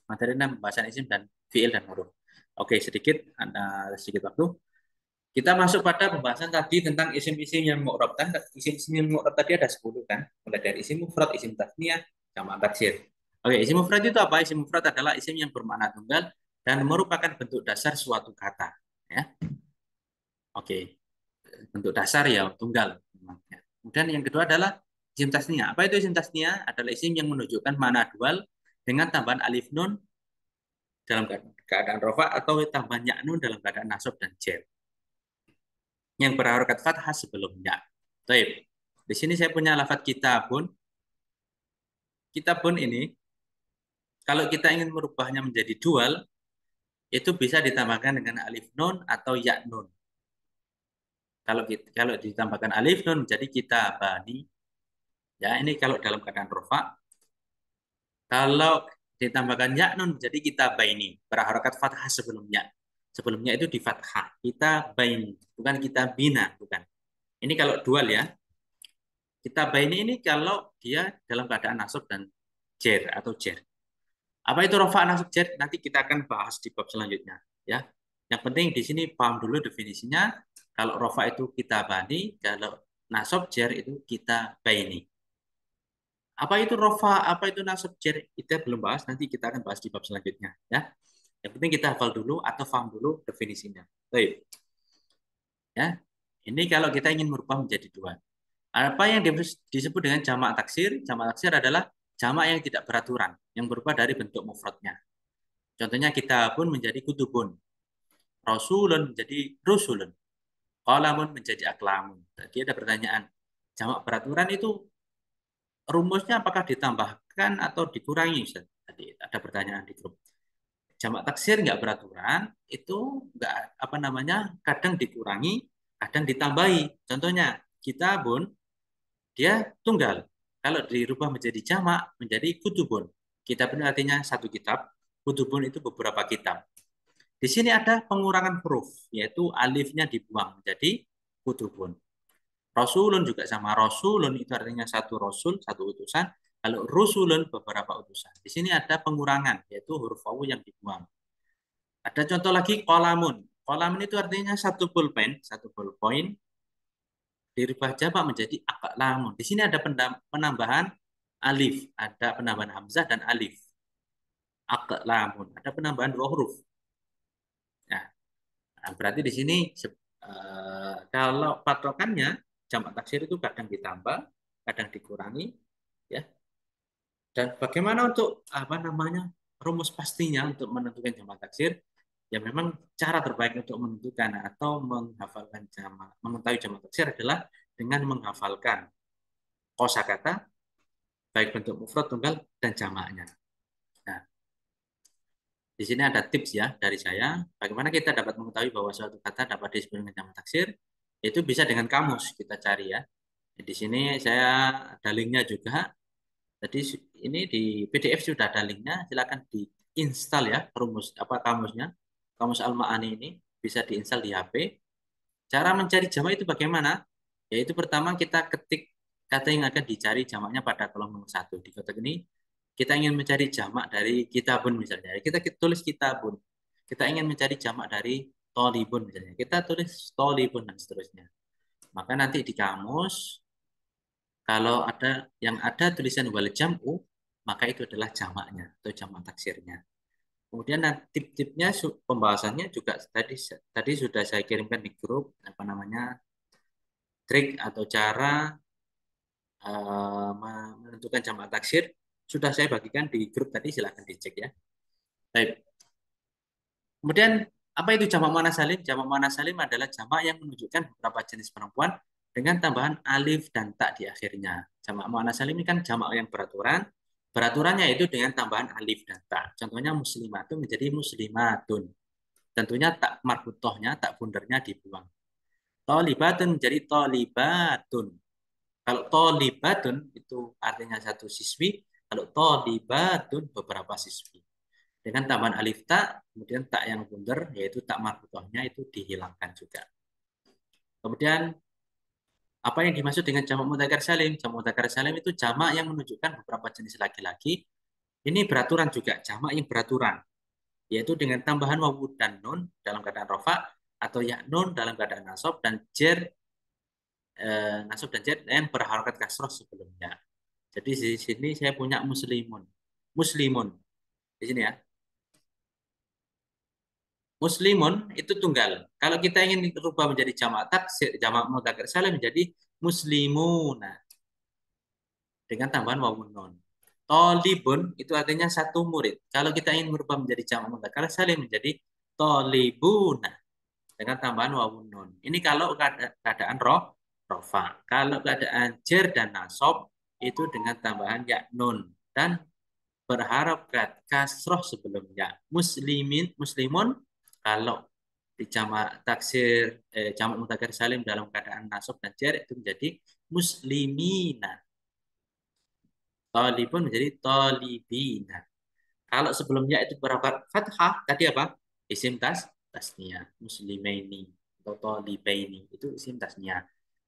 Materi 6, pembahasan isim dan fi'il dan huruf. Oke, ada sedikit waktu. Kita masuk pada pembahasan tadi tentang isim-isim yang mu'rab. Kan isim-isim yang mu'rab tadi ada 10 kan? Mulai dari isim mufrad, isim tasniyah, jamak taksir. Oke, isim mufrad itu apa? Isim mufrad adalah isim yang bermakna tunggal dan merupakan bentuk dasar suatu kata. Ya. Oke, bentuk dasar ya tunggal. Kemudian yang kedua adalah isim tasniyah. Apa itu isim tasniyah? Adalah isim yang menunjukkan makna dual dengan tambahan alif nun dalam keadaan rofa atau tambahan ya nun dalam keadaan nasab dan jar yang berharokat fathah sebelumnya. Baik. Di sini saya punya lafadz kitabun. Kitabun ini kalau kita ingin merubahnya menjadi dual itu bisa ditambahkan dengan alif nun atau ya nun. Kalau ditambahkan alif nun menjadi kitabani. Ya, ini kalau dalam keadaan rofa. Kalau ditambahkan ya nun menjadi kitabaini, berharokat fathah sebelumnya. Sebelumnya itu di fathah. Kitabaini, bukan kitabina, bukan. Ini kalau dual ya. Kitabaini ini kalau dia dalam keadaan nasab dan jer atau jer. Apa itu rofa nasab jer? Nanti kita akan bahas di bab selanjutnya. Ya, yang penting di sini paham dulu definisinya. Kalau rofa itu kitabani, kalau nasab jer itu kitabaini. Apa itu rofa, apa itu nasab jer? Kita belum bahas, nanti kita akan bahas di bab selanjutnya. Ya, yang penting kita hafal dulu atau paham dulu definisinya. Baik. Ya, ini kalau kita ingin merubah menjadi dua. Apa yang disebut dengan jamak taksir? Jamak taksir adalah jamak yang tidak beraturan, yang berubah dari bentuk mufradnya. Contohnya kitabun menjadi kutubun, rasulun menjadi rusulun, qalamun menjadi aklamun. Tadi ada pertanyaan, jamak beraturan itu rumusnya apakah ditambahkan atau dikurangi? Ustaz? Tadi ada pertanyaan di grup. Jamak taksir nggak beraturan, itu nggak apa namanya, kadang dikurangi, kadang ditambahi. Contohnya kitabun dia tunggal. Kalau dirubah menjadi jamak, menjadi kutubun. Kitabun artinya satu kitab, kutubun itu beberapa kitab. Di sini ada pengurangan huruf, yaitu alifnya dibuang menjadi kutubun. Rasulun juga sama. Rasulun itu artinya satu rasul, satu utusan. Kalau rusulun beberapa utusan. Di sini ada pengurangan, yaitu huruf wawu yang dibuang. Ada contoh lagi kolamun. Kolamun itu artinya satu pulpen, satu pulpoin dirubah jamak menjadi aqlamun. Di sini ada penambahan alif, ada penambahan hamzah dan alif. Aqlamun, ada penambahan dua huruf. Nah, berarti di sini kalau patokannya jamak taksir itu kadang ditambah, kadang dikurangi, ya. Dan bagaimana untuk apa namanya rumus pastinya untuk menentukan jamak taksir? Ya memang cara terbaik untuk menentukan atau menghafalkan jamak, mengetahui jamak taksir adalah dengan menghafalkan kosakata baik bentuk mufrad, tunggal dan jamaknya. Nah, di sini ada tips ya dari saya bagaimana kita dapat mengetahui bahwa suatu kata dapat disebut dengan jamak taksir. Itu bisa dengan kamus kita cari ya. Di sini saya ada linknya juga. Jadi ini di PDF sudah ada linknya. Silakan diinstal ya kamusnya. Kamus Al-Ma'ani ini bisa diinstal di HP. Cara mencari jamak itu bagaimana? Yaitu pertama kita ketik kata yang akan dicari jamaknya pada kolom nomor 1. Di kotak ini kita ingin mencari jamak dari kitabun misalnya. Kita tulis kitabun. Kita ingin mencari jamak dari tolibun misalnya. Kita tulis tolibun dan seterusnya. Maka nanti di kamus kalau ada tulisan wal jam'u, maka itu adalah jamaknya atau jamak taksirnya. Kemudian tip-tipnya pembahasannya juga tadi sudah saya kirimkan di grup apa namanya trik atau cara menentukan jamak taksir sudah saya bagikan di grup tadi, silahkan dicek ya. Baik. Kemudian apa itu jamak muannats salim? Jamak muannats salim adalah jamak yang menunjukkan beberapa jenis perempuan dengan tambahan alif dan tak di akhirnya. Jamak muannats salim ini kan jamak yang beraturan. Beraturannya itu dengan tambahan alif dan tak. Contohnya muslimatun menjadi muslimatun. Tentunya tak marbutohnya, tak bundernya dibuang. Tolibatun menjadi tolibatun. Kalau tolibatun itu artinya satu siswi, kalau tolibatun beberapa siswi. Dengan tambahan alif tak, kemudian tak yang bunder, yaitu tak marbutohnya itu dihilangkan juga. Kemudian apa yang dimaksud dengan jamak mudzakkar salim? Jamak mudzakkar salim itu jamak yang menunjukkan beberapa jenis laki-laki. Ini beraturan juga, jamak yang beraturan, yaitu dengan tambahan wawu dan nun dalam keadaan rofa atau ya nun dalam keadaan nasab dan jer yang berharokat kasroh sebelumnya. Jadi di sini saya punya muslimun, di sini ya. Muslimun itu tunggal. Kalau kita ingin rubah menjadi jamak taksir, jamak mudzakkar salim menjadi muslimuna dengan tambahan wawu nun. Tolibun itu artinya satu murid. Kalau kita ingin merubah menjadi jamak mudzakkar salim menjadi tolibuna dengan tambahan wawu nun. Ini kalau keadaan rofa. Kalau keadaan jer dan nasab itu dengan tambahan ya nun dan berharokat kasroh sebelumnya. Muslimun kalau di jamak taksir jamak mudzakkar salim dalam keadaan nasab dan jer itu menjadi muslimina. Talibun menjadi talibina. Kalau sebelumnya itu berharokat fathah, tadi apa? Isim tasniyah, muslimaini atau talibaini itu isim tasniyah.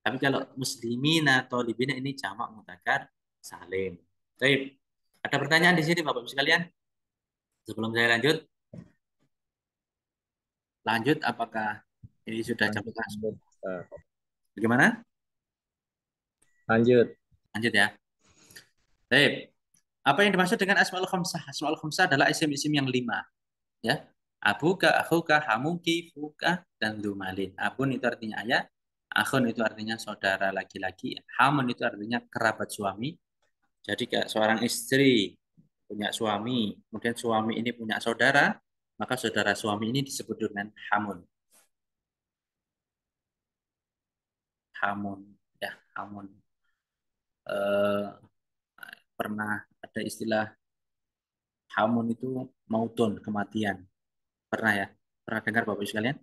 Tapi kalau muslimina, talibina ini jamak mudzakkar salim. Baik. Ada pertanyaan di sini Bapak Ibu sekalian? Sebelum saya lanjut, apakah ini sudah jamak tasniyah? Bagaimana? Lanjut. Lanjut ya. Baik. Apa yang dimaksud dengan asmaul khamsah? Asmaul khamsah adalah isim-isim yang 5. Ya. Abuka, akhuka, hamuki, fuka, dan dumalin. Abun itu artinya ayah. Akhun itu artinya saudara laki-laki. Hamun itu artinya kerabat suami. Jadi kayak seorang istri punya suami, kemudian suami ini punya saudara, maka saudara suami ini disebut dengan hamun. Hamun, ya hamun. Pernah ada istilah hamun itu mautun, kematian. Pernah ya? Pernah dengar Bapak Ibu sekalian?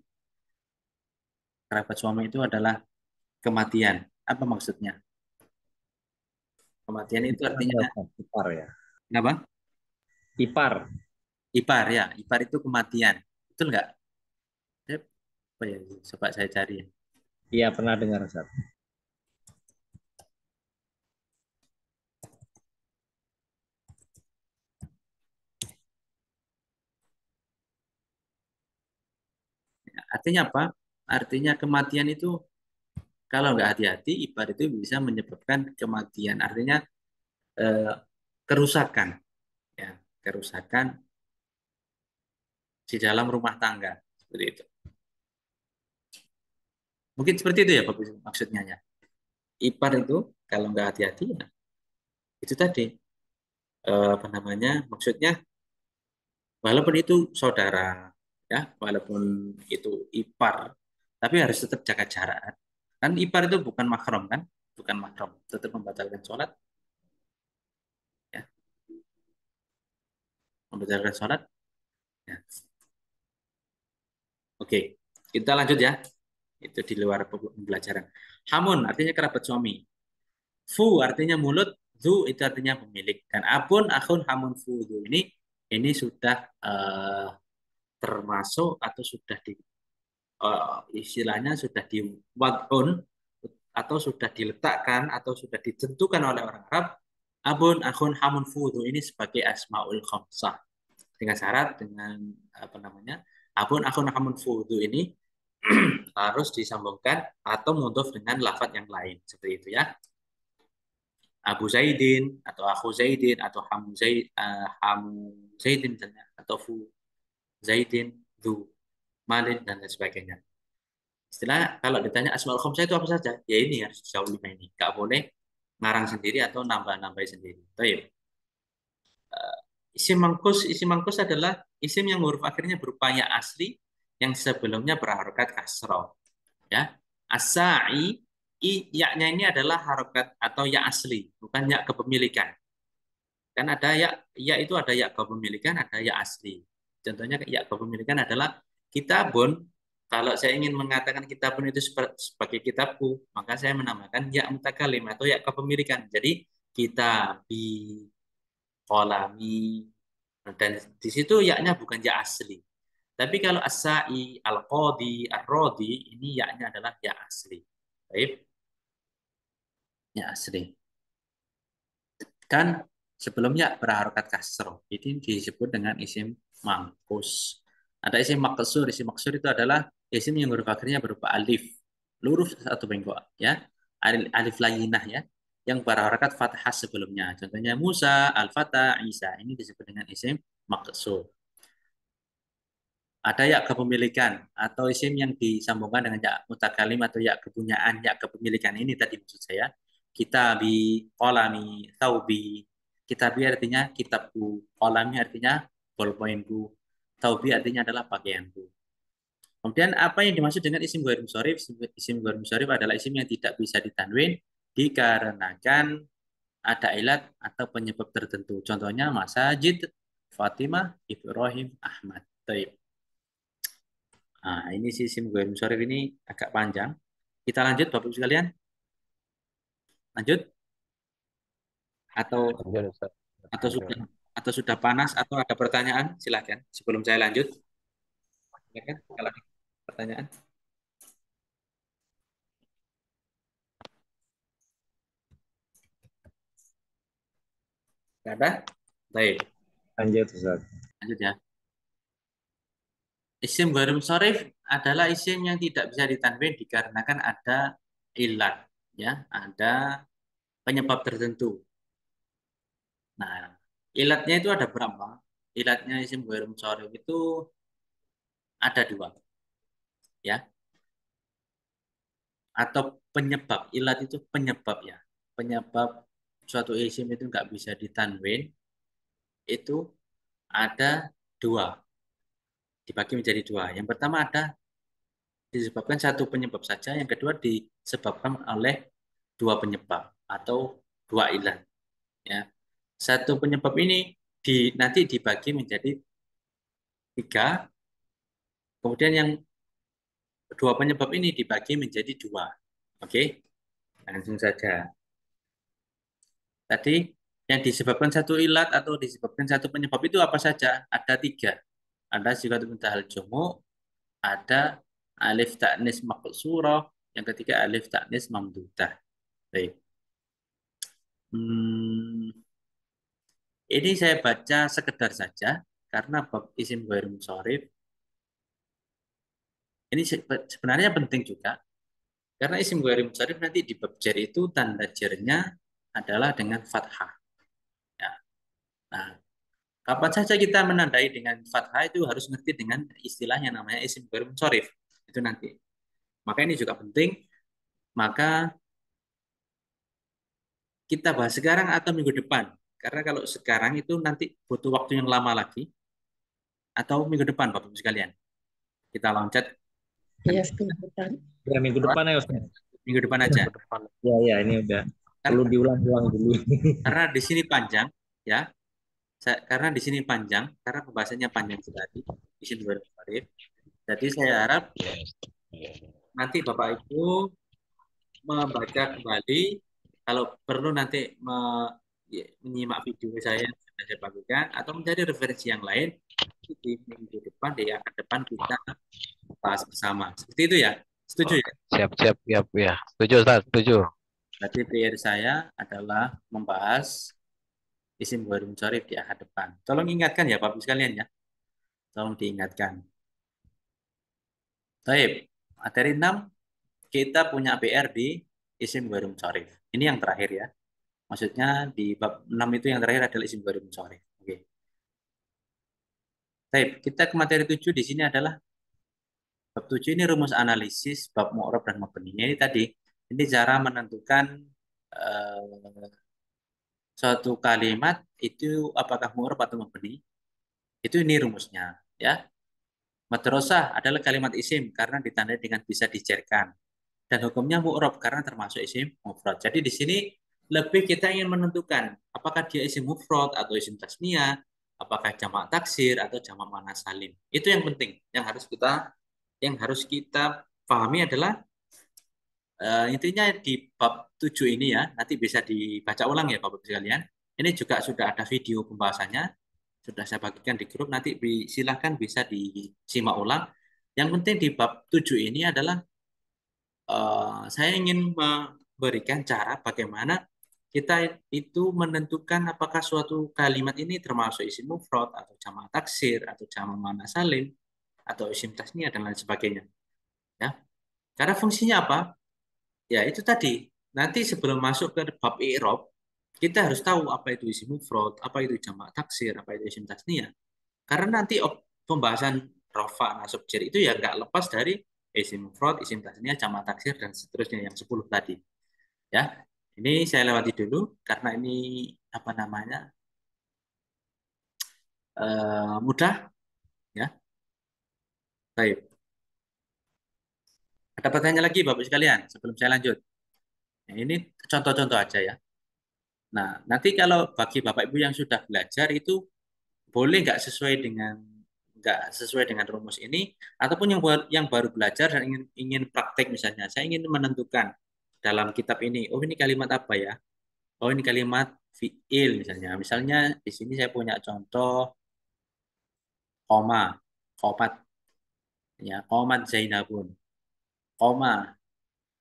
Kerabat suami itu adalah kematian. Apa maksudnya? Kematian itu artinya ipar ya. Kenapa? Ipar. Ipar ya. Ipar itu kematian. Betul nggak? Oh ya, coba saya cari ya. Iya, pernah dengar Ustaz. Artinya apa? Artinya kematian itu kalau nggak hati-hati, ipar itu bisa menyebabkan kematian. Artinya kerusakan, ya, kerusakan di dalam rumah tangga seperti itu. Mungkin seperti itu ya, Bapak maksudnya ya. Ipar itu kalau nggak hati-hati ya, itu tadi apa namanya? Maksudnya walaupun itu saudara, ya, walaupun itu ipar, tapi harus tetap jaga jarak. Kan ipar itu bukan mahram kan? Bukan mahram, tetap membatalkan sholat. Ya. Membatalkan sholat. Ya. Oke, kita lanjut ya. Itu di luar pembelajaran. Hamun artinya kerabat suami. Fu artinya mulut. Zu itu artinya pemilik. Dan abun, akhun, hamun, fu, zu ini sudah termasuk atau sudah di istilahnya sudah di wad'un atau sudah diletakkan atau sudah ditentukan oleh orang Arab. Abun, akhun, hamun, fu, zu ini sebagai asmaul khamsah. Dengan syarat dengan apa namanya? Apun akun amun fudu ini harus disambungkan atau mudhof dengan lafadz yang lain. Seperti itu ya. Abu Zaidin atau aku Zaidin atau Hamu Zaidin misalnya atau Fu Zaidin, Du, Malin dan lain sebagainya. Istilah kalau ditanya Asmaul Khamsah itu apa saja? Ya ini harus jauh lima ini. Nggak boleh ngarang sendiri atau nambah-nambah sendiri. Baik. Isim mangkus adalah isim yang huruf akhirnya berupa ya asli yang sebelumnya berharokat kasroh. Ya, asai ya-nya ini adalah harokat atau ya asli, bukan ya kepemilikan. Kan ada ya itu ada ya kepemilikan, ada ya asli. Contohnya ya kepemilikan adalah kitabun. Kalau saya ingin mengatakan kitabun itu sebagai kitabku, maka saya menamakan ya mutakalim atau ya kepemilikan. Jadi kitabi, kolami, dan di situ ya-nya bukan ya asli. Tapi kalau as-sa'i, al-qadi, ar-rodi, ini ya-nya adalah ya asli. Baik, ya asli. Dan sebelumnya berharokat kasroh. Ini disebut dengan isim mangkus. Ada isim maksur. Isim maksur itu adalah isim yang huruf akhirnya berupa alif. Lurus atau bengkok. Ya. Alif layinah ya. Yang berharokat fathah sebelumnya. Contohnya Musa, Al-Fatah, Isa. Ini disebut dengan isim maksur. Ada ya kepemilikan atau isim yang disambungkan dengan ya mutakalim atau ya kepunyaan, ya kepemilikan ini tadi maksud saya. Kitabi, kolami, taubi. Kitabi artinya kitabku, kolami artinya bolpoinku, taubi artinya adalah pakaianku. Kemudian apa yang dimaksud dengan isim ghair munsharif? Isim ghair munsharif adalah isim yang tidak bisa ditanwin dikarenakan ada ilat atau penyebab tertentu. Contohnya Masajid, Fatimah, Ibrahim, Ahmad. Taib. Nah, ini isim ghair munsharif ini agak panjang. Kita lanjut Bapak Ibu sekalian. Lanjut atau Lanjut, Ustaz. atau sudah atau sudah panas atau ada pertanyaan? Silakan sebelum saya lanjut. Silakan kalau ada pertanyaan. Tidak ada? Baik, Lanjut, Ustaz. lanjut ya. Isim ghair munsharif adalah isim yang tidak bisa ditanwin dikarenakan ada ilat, ya, ada penyebab tertentu. Nah, ilatnya itu ada berapa? Ilatnya isim ghair munsharif itu ada dua, ya. Atau penyebab, ilat itu penyebab ya. Penyebab suatu isim itu nggak bisa ditanwin itu ada dua, dibagi menjadi dua. Yang pertama ada disebabkan satu penyebab saja, yang kedua disebabkan oleh dua penyebab atau dua ilat. Ya, satu penyebab ini nanti dibagi menjadi tiga, kemudian yang dua penyebab ini dibagi menjadi dua. Oke, langsung saja. Tadi yang disebabkan satu ilat atau disebabkan satu penyebab itu apa saja? Ada tiga. Ada sigat muntahal jumu, ada alif ta'nis maqsurah, yang ketiga alif ta'nis mamdudah. Baik. Ini saya baca sekedar saja karena bab isim ghair munsharif ini sebenarnya penting juga karena isim ghair munsharif nanti di bab jar itu tanda jarnya adalah dengan fathah. Ya. Nah, kapan saja kita menandai dengan fathah itu harus ngerti dengan istilahnya namanya isim ghair munsharif. Itu nanti. Maka ini juga penting. Maka kita bahas sekarang atau minggu depan. Karena kalau sekarang itu nanti butuh waktu yang lama lagi. Atau minggu depan Bapak Ibu sekalian. Kita loncat. Iya, sebentar. Ya, minggu depan ya, Ustaz. Minggu depan aja. Ya, ya, ini udah perlu diulang-ulang dulu. Karena di sini panjang, ya. Karena di sini panjang, karena pembahasannya panjang sekali. Isim ghair munsharif. Jadi saya harap nanti Bapak Ibu membaca kembali, kalau perlu nanti menyimak video saya yang sudah saya bagikan, atau mencari referensi yang lain di minggu depan, di akan depan kita bahas bersama. Seperti itu ya? Setuju ya? Siap, siap, siap. Ya, setuju, Ustaz. Setuju. Berarti PR saya adalah membahas isim ghair munsharif di ahad depan. Tolong ingatkan ya Bapak Ibu sekalian ya. Tolong diingatkan. Baik, materi 6 kita punya PR di isim ghairi munsharif. Ini yang terakhir ya. Maksudnya di bab 6 itu yang terakhir adalah isim ghairi munsharif. Oke. Baik, kita ke materi 7 di sini adalah bab 7 ini rumus analisis bab mu'rab dan mabni. Ini tadi, ini cara menentukan suatu kalimat itu apakah mu'rab atau mabni. Itu ini rumusnya, ya. Madrasah adalah kalimat isim karena ditandai dengan bisa dicerkan. Dan hukumnya mu'rab karena termasuk isim mufrad. Jadi di sini lebih kita ingin menentukan apakah dia isim mufrad atau isim tasniyah, apakah jamak taksir atau jamak muannas salim. Itu yang penting, yang harus kita pahami adalah intinya di bab 7 ini ya, nanti bisa dibaca ulang ya Bapak sekalian. Ini juga sudah ada video pembahasannya, sudah saya bagikan di grup, nanti silahkan bisa disimak ulang. Yang penting di bab 7 ini adalah saya ingin memberikan cara bagaimana kita itu menentukan apakah suatu kalimat ini termasuk isim mufrad atau jamak taksir atau jamak muannas salim atau isim tasniyah dan lain sebagainya. Ya, karena fungsinya apa? Ya itu tadi. Nanti sebelum masuk ke bab i'rab, kita harus tahu apa itu isim mufrad, apa itu jamak taksir, apa itu isim tasniyah. Karena nanti pembahasan rafa nasab jar itu ya nggak lepas dari isim mufrad, isim tasniyah, jamak taksir dan seterusnya yang 10 tadi. Ya. Ini saya lewati dulu karena ini apa namanya? Mudah ya. Baik. Ada pertanyaan lagi Bapak sekalian sebelum saya lanjut. Nah, ini contoh-contoh aja ya. Nah, nanti kalau bagi Bapak Ibu yang sudah belajar itu boleh nggak sesuai dengan rumus ini ataupun yang baru belajar dan ingin praktek misalnya saya ingin menentukan dalam kitab ini oh ini kalimat apa ya, oh ini kalimat fiil misalnya di sini saya punya contoh koma, komat ya, komat Zainabun, koma,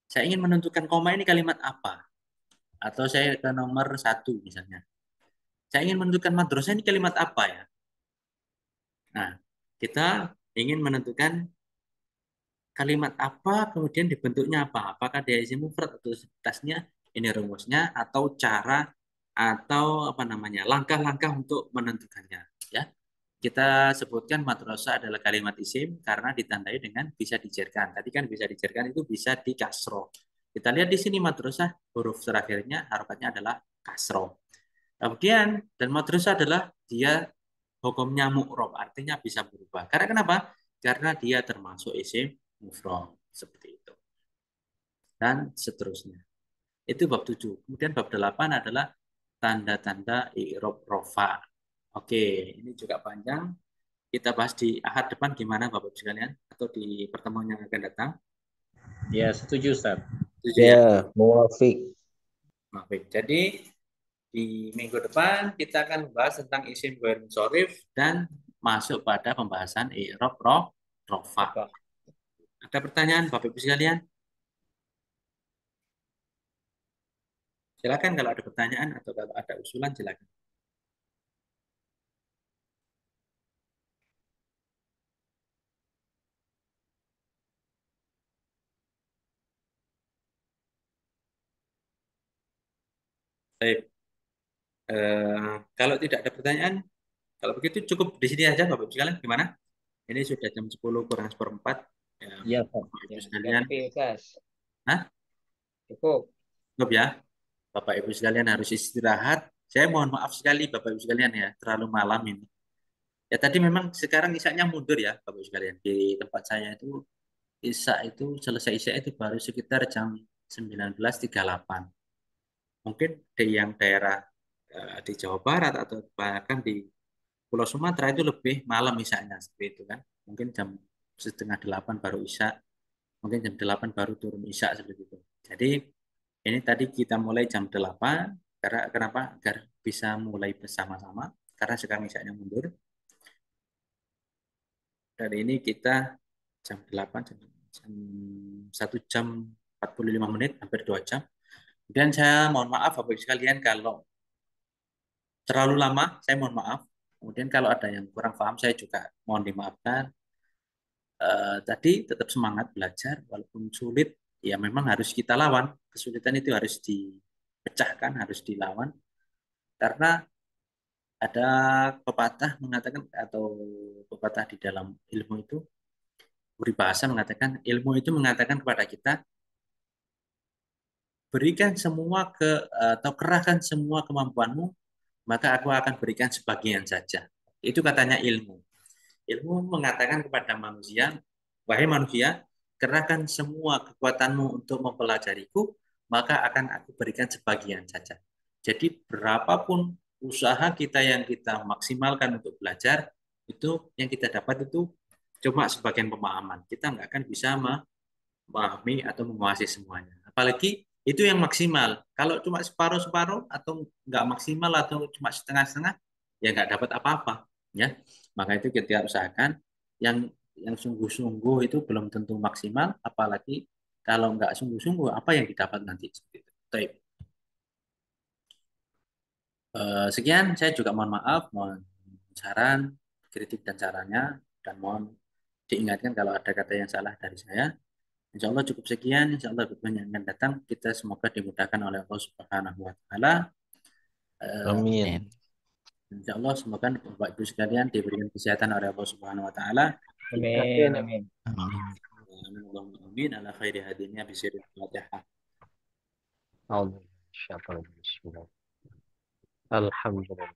saya ingin menentukan koma ini kalimat apa, atau saya ke nomor 1 misalnya saya ingin menentukan madrasah ini kalimat apa ya. Nah, kita ingin menentukan kalimat apa, kemudian dibentuknya apa. Apakah dia isim mufrad atau tasnya? Ini rumusnya atau cara atau apa namanya langkah-langkah untuk menentukannya. Ya, kita sebutkan madrasah adalah kalimat isim karena ditandai dengan bisa dijerkan. Tadi kan bisa dijerkan itu bisa di kasro. Kita lihat di sini madrasah huruf terakhirnya harokatnya adalah kasro. Kemudian dan madrasah adalah dia hukumnya mu'rob, artinya bisa berubah. Karena kenapa? Karena dia termasuk isim mufrad seperti itu. Dan seterusnya. Itu bab 7. Kemudian bab 8 adalah tanda-tanda i'rab rofa. Oke, ini juga panjang. Kita bahas di ahad depan gimana Bapak sekalian atau di pertemuan yang akan datang. Ya, setuju Ustaz. Setuju ya? Ya, muwafiq. Baik. Jadi di minggu depan kita akan membahas tentang isim ghair munsharif dan masuk pada pembahasan i'rab rofa. Ada pertanyaan Bapak Ibu sekalian? Silakan kalau ada pertanyaan atau kalau ada usulan silakan. Baik. Kalau tidak ada pertanyaan, kalau begitu cukup di sini aja Bapak Ibu sekalian. Gimana? Ini sudah jam 10 kurang seperempat. Ya, Iya, Bapak Ibu ya. sekalian. Hah? Cukup. Cukup ya? Bapak Ibu sekalian harus istirahat. Saya mohon maaf sekali Bapak Ibu sekalian ya, terlalu malam ini. Ya tadi memang sekarang isanya mundur ya Bapak Ibu sekalian. Di tempat saya itu selesai isya itu baru sekitar jam 19.38. Mungkin di yang daerah di Jawa Barat atau bahkan di Pulau Sumatera itu lebih malam isanya seperti itu kan. Mungkin jam setengah 8 baru isya, mungkin jam 8 baru turun isya seperti itu. Jadi ini tadi kita mulai jam 8 karena kenapa? Agar bisa mulai bersama-sama karena sekarang isyanya mundur. Dan ini kita jam 8 jam 1 jam 45 menit hampir 2 jam. Dan saya mohon maaf Bapak Ibu sekalian kalau terlalu lama, saya mohon maaf. Kemudian kalau ada yang kurang paham saya juga mohon dimaafkan. tadi tetap semangat belajar walaupun sulit, ya memang harus kita lawan. Kesulitan itu harus dipecahkan, harus dilawan, karena ada pepatah mengatakan, atau pepatah di dalam ilmu itu, peribahasa mengatakan, ilmu itu mengatakan kepada kita, berikan semua atau kerahkan semua kemampuanmu, maka aku akan berikan sebagian saja. Itu katanya ilmu. Ilmu mengatakan kepada manusia, wahai manusia, kerahkan semua kekuatanmu untuk mempelajariku, maka akan aku berikan sebagian saja. Jadi berapapun usaha kita yang kita maksimalkan untuk belajar, itu yang kita dapat itu cuma sebagian pemahaman. Kita nggak akan bisa memahami atau menguasai semuanya. Apalagi itu yang maksimal. Kalau cuma separuh-separuh atau nggak maksimal atau cuma setengah-setengah, ya nggak dapat apa-apa. Ya, maka itu kita usahakan yang sungguh-sungguh itu belum tentu maksimal, apalagi kalau nggak sungguh-sungguh, apa yang didapat nanti seperti itu. Baik. Sekian, saya juga mohon maaf, mohon saran, kritik dan sarannya, dan mohon diingatkan kalau ada kata yang salah dari saya. Insya Allah cukup sekian. Insya Allah berbanyak yang akan datang. Kita semoga dimudahkan oleh Allah Subhanahu Wa Taala. Amin. Insya Allah semoga Bapak Ibu sekalian diberikan kesehatan oleh Allah Subhanahu Wa Taala. Amin, amin. Amin. Amin Allahumma amin ala khairi hadinya bisirul Fatihah. Bismillah. Alhamdulillah.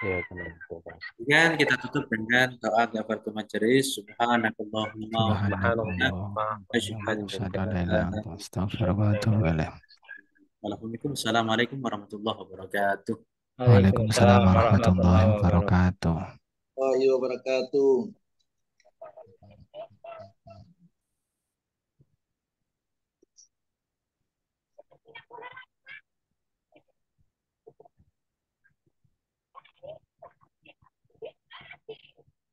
Ya, Kemudian kita tutup dengan doa kafaratul majelis. Subhanakallahumma wa bihamdika Asyhadu an la ilaha illa anta astaghfiruka wa atubu ilaik. Assalamualaikum warahmatullahi wabarakatuh. Waalaikumsalam warahmatullahi wabarakatuh. Warahmatullahi wabarakatuh.